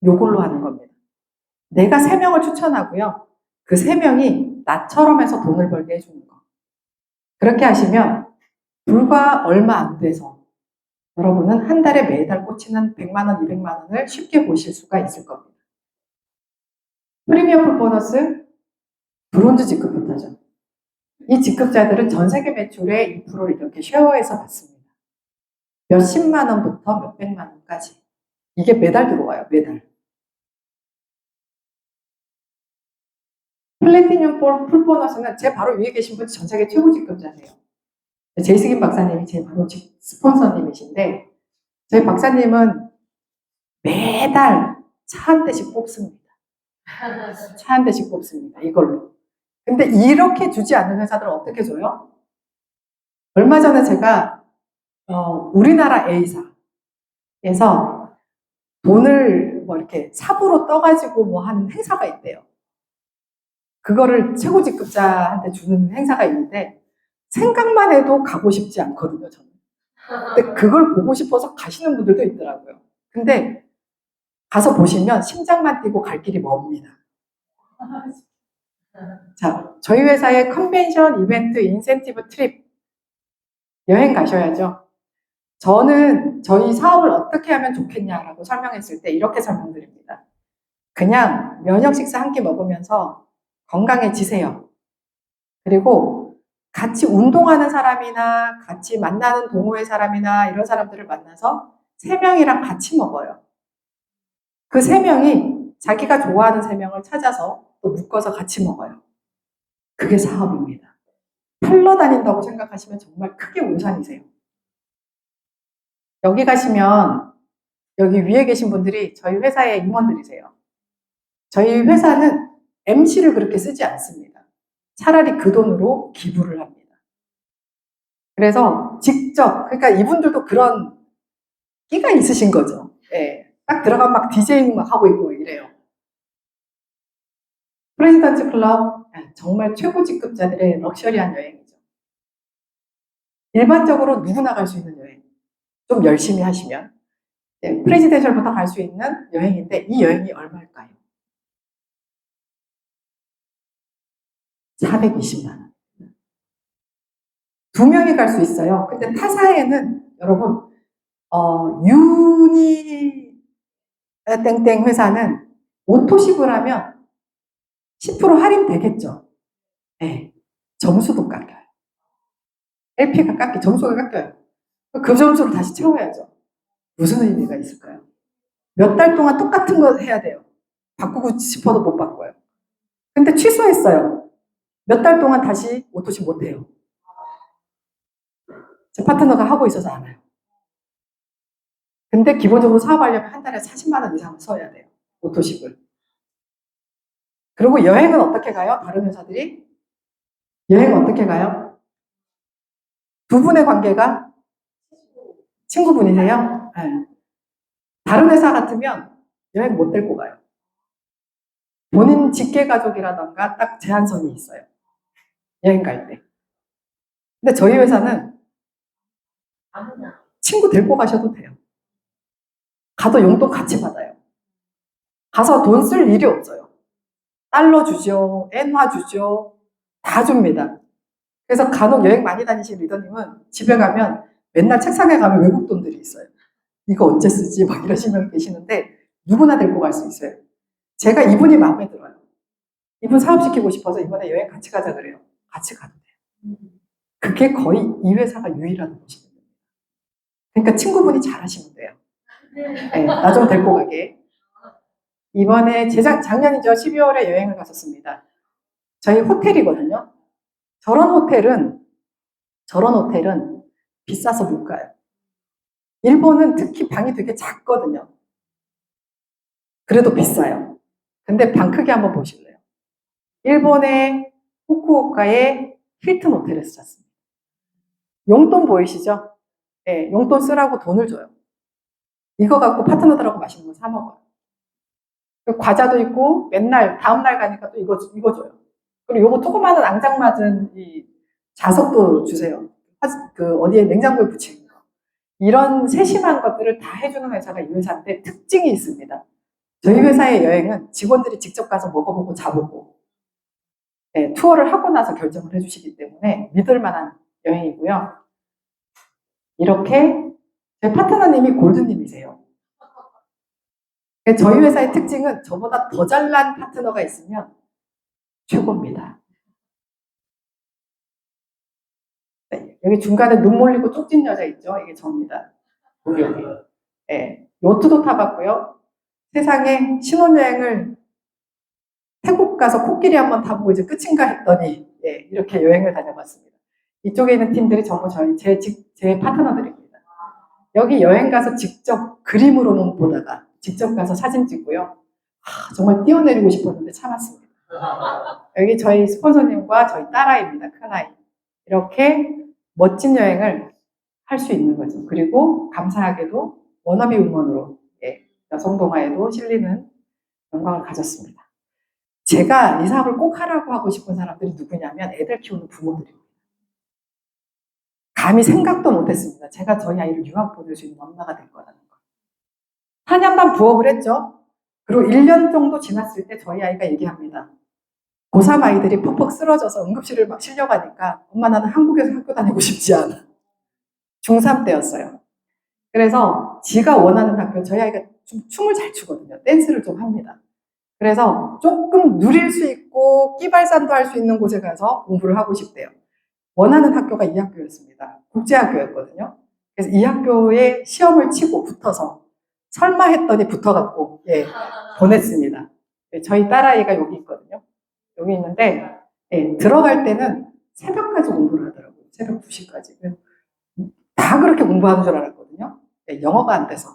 요걸로 하는 겁니다. 내가 3명을 추천하고요. 그 3명이 나처럼 해서 돈을 벌게 해주는 거. 그렇게 하시면 불과 얼마 안 돼서 여러분은 한 달에 매달 꽂히는 100만 원, 200만 원을 쉽게 보실 수가 있을 겁니다. 프리미엄 보너스, 브론즈 직급부터죠. 이 직급자들은 전 세계 매출의 2%를 이렇게 쉐어해서 받습니다. 몇십만 원부터 몇백만 원까지. 이게 매달 들어와요, 매달. 플래티늄 풀 보너스는 제 바로 위에 계신 분이 전 세계 최고 직급자세요. 제이스긴 박사님이 제 바로 스폰서님이신데, 저희 박사님은 매달 차 한 대씩 뽑습니다. 차 한 대씩 뽑습니다. 이걸로. 근데 이렇게 주지 않는 회사들은 어떻게 줘요? 얼마 전에 제가 우리나라 A사에서 돈을 뭐 이렇게 삽으로 떠가지고 뭐 하는 행사가 있대요. 그거를 최고 직급자한테 주는 행사가 있는데 생각만 해도 가고 싶지 않거든요, 저는. 근데 그걸 보고 싶어서 가시는 분들도 있더라고요. 근데 가서 보시면 심장만 뛰고 갈 길이 멉니다. 자, 저희 회사의 컨벤션, 이벤트, 인센티브, 트립 여행 가셔야죠. 저는 저희 사업을 어떻게 하면 좋겠냐라고 설명했을 때 이렇게 설명드립니다. 그냥 면역 식사 한 끼 먹으면서 건강해지세요. 그리고 같이 운동하는 사람이나 같이 만나는 동호회 사람이나 이런 사람들을 만나서 3명이랑 같이 먹어요. 그 3명이 자기가 좋아하는 3명을 찾아서 또 묶어서 같이 먹어요. 그게 사업입니다. 팔러 다닌다고 생각하시면 정말 크게 오산이세요. 여기 가시면 여기 위에 계신 분들이 저희 회사의 임원들이세요. 저희 회사는 MC를 그렇게 쓰지 않습니다. 차라리 그 돈으로 기부를 합니다. 그래서 직접, 그러니까 이분들도 그런 끼가 있으신 거죠. 예, 딱 들어가면 막 디제잉 막 하고 있고 이래요. 프레지던트 클럽, 정말 최고 직급자들의 럭셔리한 여행이죠. 일반적으로 누구나 갈 수 있는 여행. 좀 열심히 하시면. 프레지덴셜부터 갈 수 있는 여행인데 이 여행이 얼마일까요? 420만 원. 2명이 갈 수 있어요. 근데 타사에는 여러분 유니 땡땡 회사는 오토십을 하면 10% 할인 되겠죠. 네. 점수도 깎여요. LP가 점수가 깎여요. 그 점수를 다시 채워야죠. 무슨 의미가 있을까요? 몇 달 동안 똑같은 거 해야 돼요. 바꾸고 싶어도 못 바꿔요. 근데 취소했어요. 몇 달 동안 다시 오토십 못 해요. 제 파트너가 하고 있어서 알아요. 근데 기본적으로 사업하려면 한 달에 40만 원 이상 써야 돼요. 오토십을. 그리고 여행은 어떻게 가요? 다른 회사들이? 여행은 어떻게 가요? 두 분의 관계가 친구분이세요? 네. 다른 회사 같으면 여행 못 데리고 가요. 본인 직계가족이라던가 딱 제한선이 있어요. 여행 갈 때. 근데 저희 회사는 친구 데리고 가셔도 돼요. 가도 용돈 같이 받아요. 가서 돈 쓸 일이 없어요. 달러 주죠, 엔화 주죠, 다 줍니다. 그래서 간혹 여행 많이 다니신 리더님은 집에 가면 맨날 책상에 가면 외국 돈들이 있어요. 이거 언제 쓰지? 막 이러시면 계시는데 누구나 데리고 갈 수 있어요. 제가 이분이 마음에 들어요. 이분 사업시키고 싶어서 이번에 여행 같이 가자 그래요. 같이 가도 돼요. 그게 거의 이 회사가 유일하다고 보시면 됩니다. 그러니까 친구분이 잘하시면 돼요. 네, 나 좀 데리고 가게. 이번에 작년이죠. 12월에 여행을 갔었습니다. 저희 호텔이거든요. 저런 호텔은 저런 호텔은 비싸서 못 가요. 일본은 특히 방이 되게 작거든요. 그래도 비싸요. 근데 방 크기 한번 보실래요? 일본의 후쿠오카의 힐튼 호텔에서 잤습니다. 용돈 보이시죠? 네, 용돈 쓰라고 돈을 줘요. 이거 갖고 파트너들하고 맛있는 거 사 먹어요. 과자도 있고 맨날 다음날 가니까 또 이거 줘요. 그리고 요거 조그마한 앙장맞은 이 자석도 주세요. 그 어디에 냉장고에 붙이는 거. 이런 세심한 것들을 다 해주는 회사가 이 회사인데 특징이 있습니다. 저희 회사의 여행은 직원들이 직접 가서 먹어보고 자보고 네, 투어를 하고 나서 결정을 해주시기 때문에 믿을 만한 여행이고요. 이렇게 제 파트너님이 골드님이세요. 저희 회사의 특징은 저보다 더 잘난 파트너가 있으면 최고입니다. 네, 여기 중간에 눈 몰리고 쪽진 여자 있죠? 이게 저입니다. 여기. 네, 요트도 타봤고요. 세상에 신혼여행을 태국 가서 코끼리 한번 타보고 이제 끝인가 했더니 예, 이렇게 여행을 다녀봤습니다. 이쪽에 있는 팀들이 전부 제 파트너들입니다. 여기 여행 가서 직접 그림으로만 보다가 직접 가서 사진 찍고요. 정말 뛰어내리고 싶었는데 참았습니다. 여기 저희 스폰서님과 저희 딸아이입니다. 큰아이. 이렇게 멋진 여행을 할 수 있는 거죠. 그리고 감사하게도 워너비 우먼으로 예, 여성 동아에도 실리는 영광을 가졌습니다. 제가 이 사업을 꼭 하라고 하고 싶은 사람들이 누구냐면 애들 키우는 부모들입니다. 감히 생각도 못했습니다. 제가 저희 아이를 유학 보낼 수 있는 엄마가 될 거라는 거. 4년 반 부업을 했죠. 그리고 1년 정도 지났을 때 저희 아이가 얘기합니다. 고3 아이들이 퍽퍽 쓰러져서 응급실을 막 실려가니까 엄마 나는 한국에서 학교 다니고 싶지 않아. 중3 때였어요. 그래서 지가 원하는 학교, 저희 아이가 좀 춤을 잘 추거든요. 댄스를 좀 합니다. 그래서 조금 누릴 수 있고 끼발산도 할 수 있는 곳에 가서 공부를 하고 싶대요. 원하는 학교가 이 학교였습니다. 국제학교였거든요. 그래서 이 학교에 시험을 치고 붙어서 설마 했더니 붙어갖고 예, 보냈습니다. 예, 저희 딸아이가 여기 있거든요. 여기 있는데 예, 들어갈 때는 새벽까지 공부를 하더라고요. 새벽 2시까지. 다 그렇게 공부하는 줄 알았거든요. 예, 영어가 안 돼서.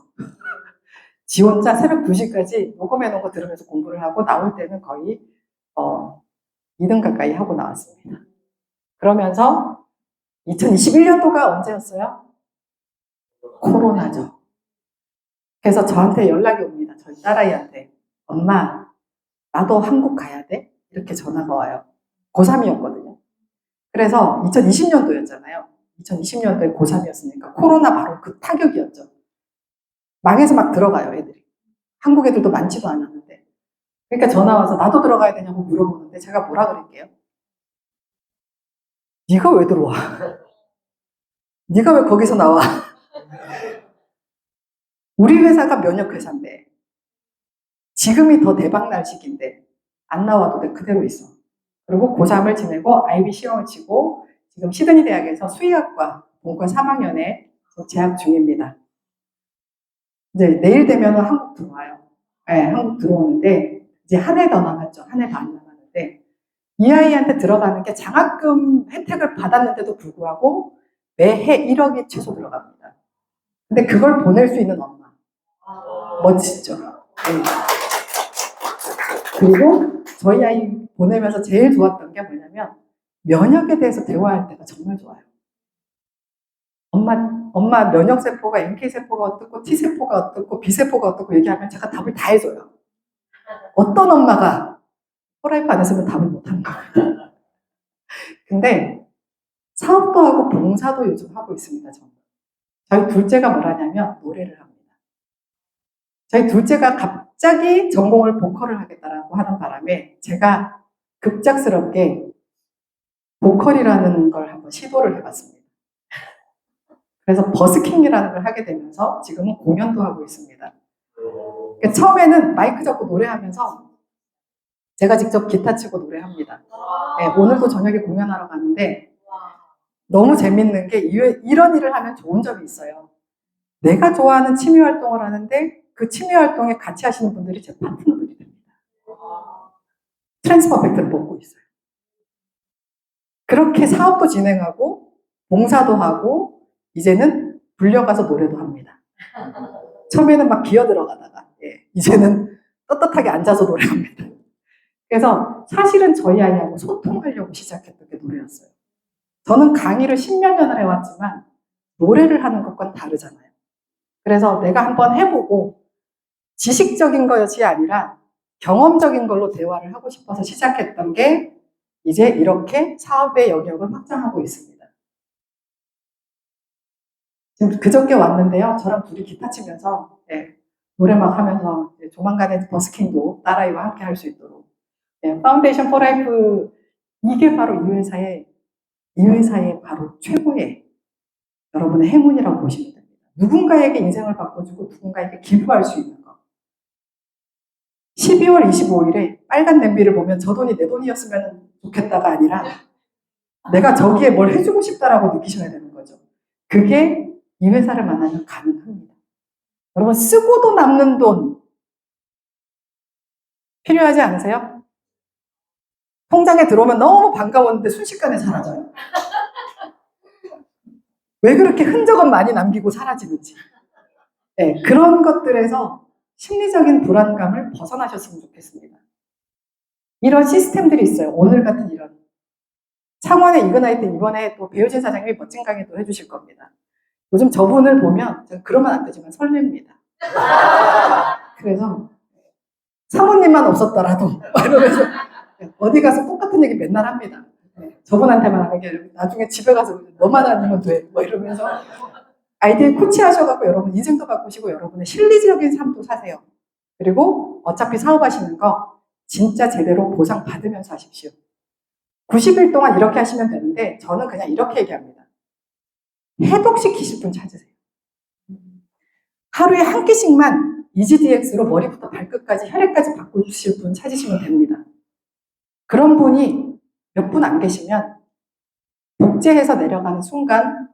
지 혼자 새벽 2시까지 녹음해놓은 거 들으면서 공부를 하고 나올 때는 거의 2등 가까이 하고 나왔습니다. 그러면서 2021년도가 언제였어요? 코로나죠. 그래서 저한테 연락이 옵니다. 저희 딸아이한테. 엄마, 나도 한국 가야 돼? 이렇게 전화가 와요. 고3이었거든요. 그래서 2020년도였잖아요. 2020년도에 고3이었으니까 코로나 바로 그 타격이었죠. 망해서 막 들어가요, 애들이. 한국 애들도 많지도 않았는데. 그러니까 전화 와서 나도 들어가야 되냐고 물어보는데 제가 뭐라 그럴게요? 네가 왜 들어와? 네가 왜 거기서 나와? 우리 회사가 면역회사인데 지금이 더 대박날 시기인데 안 나와도 돼 그대로 있어. 그리고 고3을 지내고 IB 시험을 치고 지금 시드니 대학에서 수의학과 본과 3학년에 재학 중입니다. 이제 내일 되면 한국 들어와요. 네, 한국 들어오는데 이제 한 해 더 남았죠. 한 해 반 남았는데 이 아이한테 들어가는 게 장학금 혜택을 받았는데도 불구하고 매해 1억이 최소 들어갑니다. 근데 그걸 보낼 수 있는 엄마. 멋지죠? 네. 그리고 저희 아이 보내면서 제일 좋았던 게 뭐냐면 면역에 대해서 대화할 때가 정말 좋아요. 엄마 면역세포가 NK세포가 어떻고 T세포가 어떻고 B세포가 어떻고 얘기하면 제가 답을 다 해줘요. 어떤 엄마가 프라이팬 안 했으면 답을 못하는 거예요. 근데 사업도 하고 봉사도 요즘 하고 있습니다. 저희 둘째가 뭘 하냐면 노래를 합니다. 저희 둘째가 갑자기 전공을 보컬을 하겠다라고 하는 바람에 제가 급작스럽게 보컬이라는 걸 한번 시도를 해봤습니다. 그래서 버스킹이라는 걸 하게 되면서 지금은 공연도 하고 있습니다. 그러니까 처음에는 마이크 잡고 노래하면서 제가 직접 기타 치고 노래합니다. 네, 오늘도 저녁에 공연하러 가는데 너무 재밌는 게 이런 일을 하면 좋은 점이 있어요. 내가 좋아하는 취미 활동을 하는데 그 취미 활동에 같이 하시는 분들이 제 파트너들이 됩니다. 트랜스퍼 팩트를 먹고 있어요. 그렇게 사업도 진행하고 봉사도 하고 이제는 불려가서 노래도 합니다. 처음에는 막 기어 들어가다가 이제는 떳떳하게 앉아서 노래합니다. 그래서 사실은 저희 아이하고 소통하려고 시작했던 게 노래였어요. 저는 강의를 10몇 년을 해왔지만 노래를 하는 것과는 다르잖아요. 그래서 내가 한번 해보고 지식적인 것이 아니라 경험적인 걸로 대화를 하고 싶어서 시작했던 게 이제 이렇게 사업의 영역을 확장하고 있습니다. 지금 그저께 왔는데요. 저랑 둘이 기타 치면서 노래 막 하면서 조만간에 버스킹도 딸아이와 함께 할 수 있도록 파운데이션 포 라이프 이게 바로 이 회사의 바로 최고의 여러분의 행운이라고 보시면 됩니다. 누군가에게 인생을 바꿔주고 누군가에게 기부할 수 있는 거. 12월 25일에 빨간 냄비를 보면 저 돈이 내 돈이었으면 좋겠다가 아니라 내가 저기에 뭘 해주고 싶다라고 느끼셔야 되는 거죠. 그게 이 회사를 만나면 가능합니다. 여러분 쓰고도 남는 돈 필요하지 않으세요? 통장에 들어오면 너무 반가웠는데 순식간에 사라져요. 왜 그렇게 흔적은 많이 남기고 사라지는지. 그런 것들에서 심리적인 불안감을 벗어나셨으면 좋겠습니다. 이런 시스템들이 있어요. 오늘 같은 이런. 창원의 이그나이트 이번에 또 배효진 사장님이 멋진 강의도 해주실 겁니다. 요즘 저분을 보면 제가 그러면 안 되지만 설렙니다. 그래서 사모님만 없었더라도 이러면서 어디 가서 똑같은 얘기 맨날 합니다. 저분한테만 하는 게 아니라 나중에 집에 가서 너만 아니면 돼 이러면서 아이들 코치하셔갖고 여러분 인생도 바꾸시고 여러분의 실리적인 삶도 사세요. 그리고 어차피 사업하시는 거 진짜 제대로 보상 받으면서 하십시오. 90일 동안 이렇게 하시면 되는데 저는 그냥 이렇게 얘기합니다. 해독시키실 분 찾으세요. 하루에 한 끼씩만 EGDX로 머리부터 발끝까지 혈액까지 바꾸실 분 찾으시면 됩니다. 그런 분이 몇 분 안 계시면 복제해서 내려가는 순간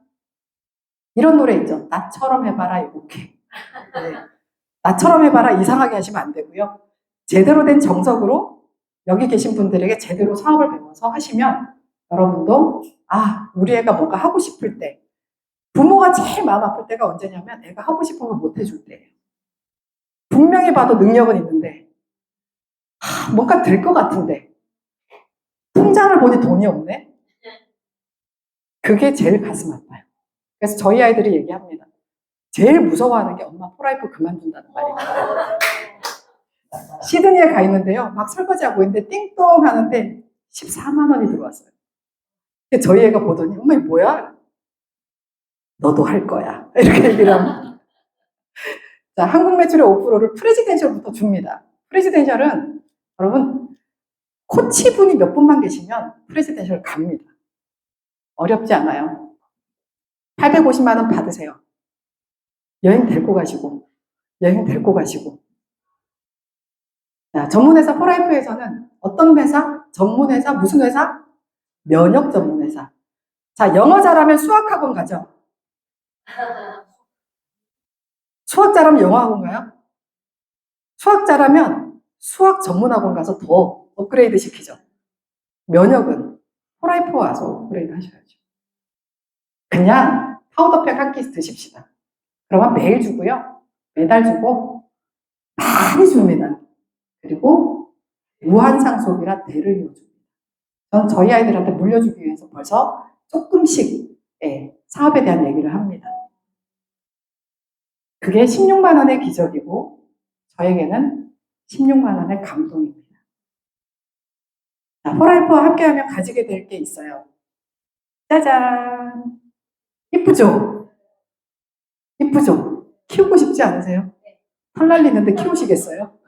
이런 노래 있죠. 나처럼 해봐라 이렇게. 나처럼 해봐라 이상하게 하시면 안 되고요. 제대로 된 정석으로 여기 계신 분들에게 제대로 사업을 배워서 하시면 여러분도 우리 애가 뭔가 하고 싶을 때 부모가 제일 마음 아플 때가 언제냐면 애가 하고 싶은 거 못 해줄 때예요. 분명히 봐도 능력은 있는데 뭔가 될 것 같은데 통장을 보니 돈이 없네? 그게 제일 가슴 아파요. 그래서 저희 아이들이 얘기합니다. 제일 무서워하는 게 엄마 포라이프 그만둔다는 말입니다. 시드니에 가 있는데요. 막 설거지하고 있는데 띵동 하는데 14만 원이 들어왔어요. 저희 애가 보더니 엄마 이거 뭐야? 너도 할 거야. 이렇게 얘기를 합니다. 자, 한국 매출의 5%를 프레지덴셜부터 줍니다. 프레지덴셜은 여러분 코치분이 몇 분만 계시면 프레지덴셜 갑니다. 어렵지 않아요. 850만 원 받으세요. 여행 데리고 가시고 자, 전문회사 포라이프에서는 어떤 회사? 전문회사? 무슨 회사? 면역 전문회사. 자, 영어 잘하면 수학학원 가죠. 수학 잘하면 영어학원 가요? 수학 잘하면 수학 전문학원 가서 더 업그레이드 시키죠. 면역은 포라이프 와서 업그레이드 하셔야죠. 그냥 파우더팩 한 끼 드십시다. 그러면 매일 주고요. 매달 주고 많이 줍니다. 그리고 무한상속이라 대를 이어줍니다. 저는 저희 아이들한테 물려주기 위해서 벌써 조금씩 사업에 대한 얘기를 합니다. 그게 16만 원의 기적이고 저에게는 16만 원의 감동입니다. 자, 포라이프와 함께하면 가지게 될 게 있어요. 짜잔! 이쁘죠? 이쁘죠? 키우고 싶지 않으세요? 털 날리는데 키우시겠어요?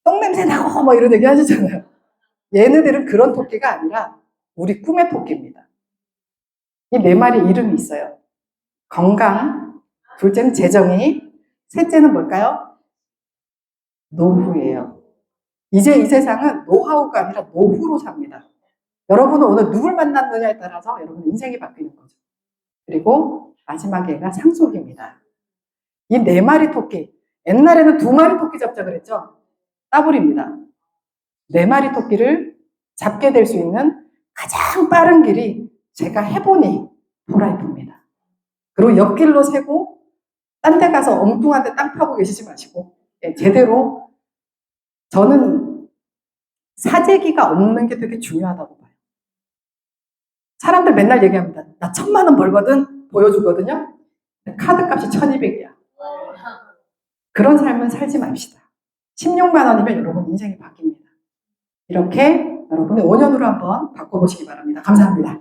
똥냄새 나고 뭐 이런 얘기 하시잖아요. 얘네들은 그런 토끼가 아니라 우리 꿈의 토끼입니다. 이 네 마리 이름이 있어요. 건강, 둘째는 재정이, 셋째는 뭘까요? 노후예요. 이제 이 세상은 노하우가 아니라 노후로 삽니다. 여러분은 오늘 누굴 만났느냐에 따라서 여러분 인생이 바뀌는 거죠. 그리고 마지막 애가 상속입니다. 이 네 마리 토끼, 옛날에는 두 마리 토끼 잡자 그랬죠? 따블입니다. 네 마리 토끼를 잡게 될 수 있는 가장 빠른 길이 제가 해보니 도라이프입니다. 그리고 옆길로 세고 딴 데 가서 엉뚱한 데 땅 파고 계시지 마시고 예, 제대로 저는 사재기가 없는 게 되게 중요하다고 봐요. 사람들 맨날 얘기합니다. 나 1,000만 원 벌거든 보여주거든요. 카드값이 1,200이야. 그런 삶은 살지 맙시다. 16만 원이면 여러분 인생이 바뀝니다. 이렇게 여러분의 5년으로 한번 바꿔보시기 바랍니다. 감사합니다.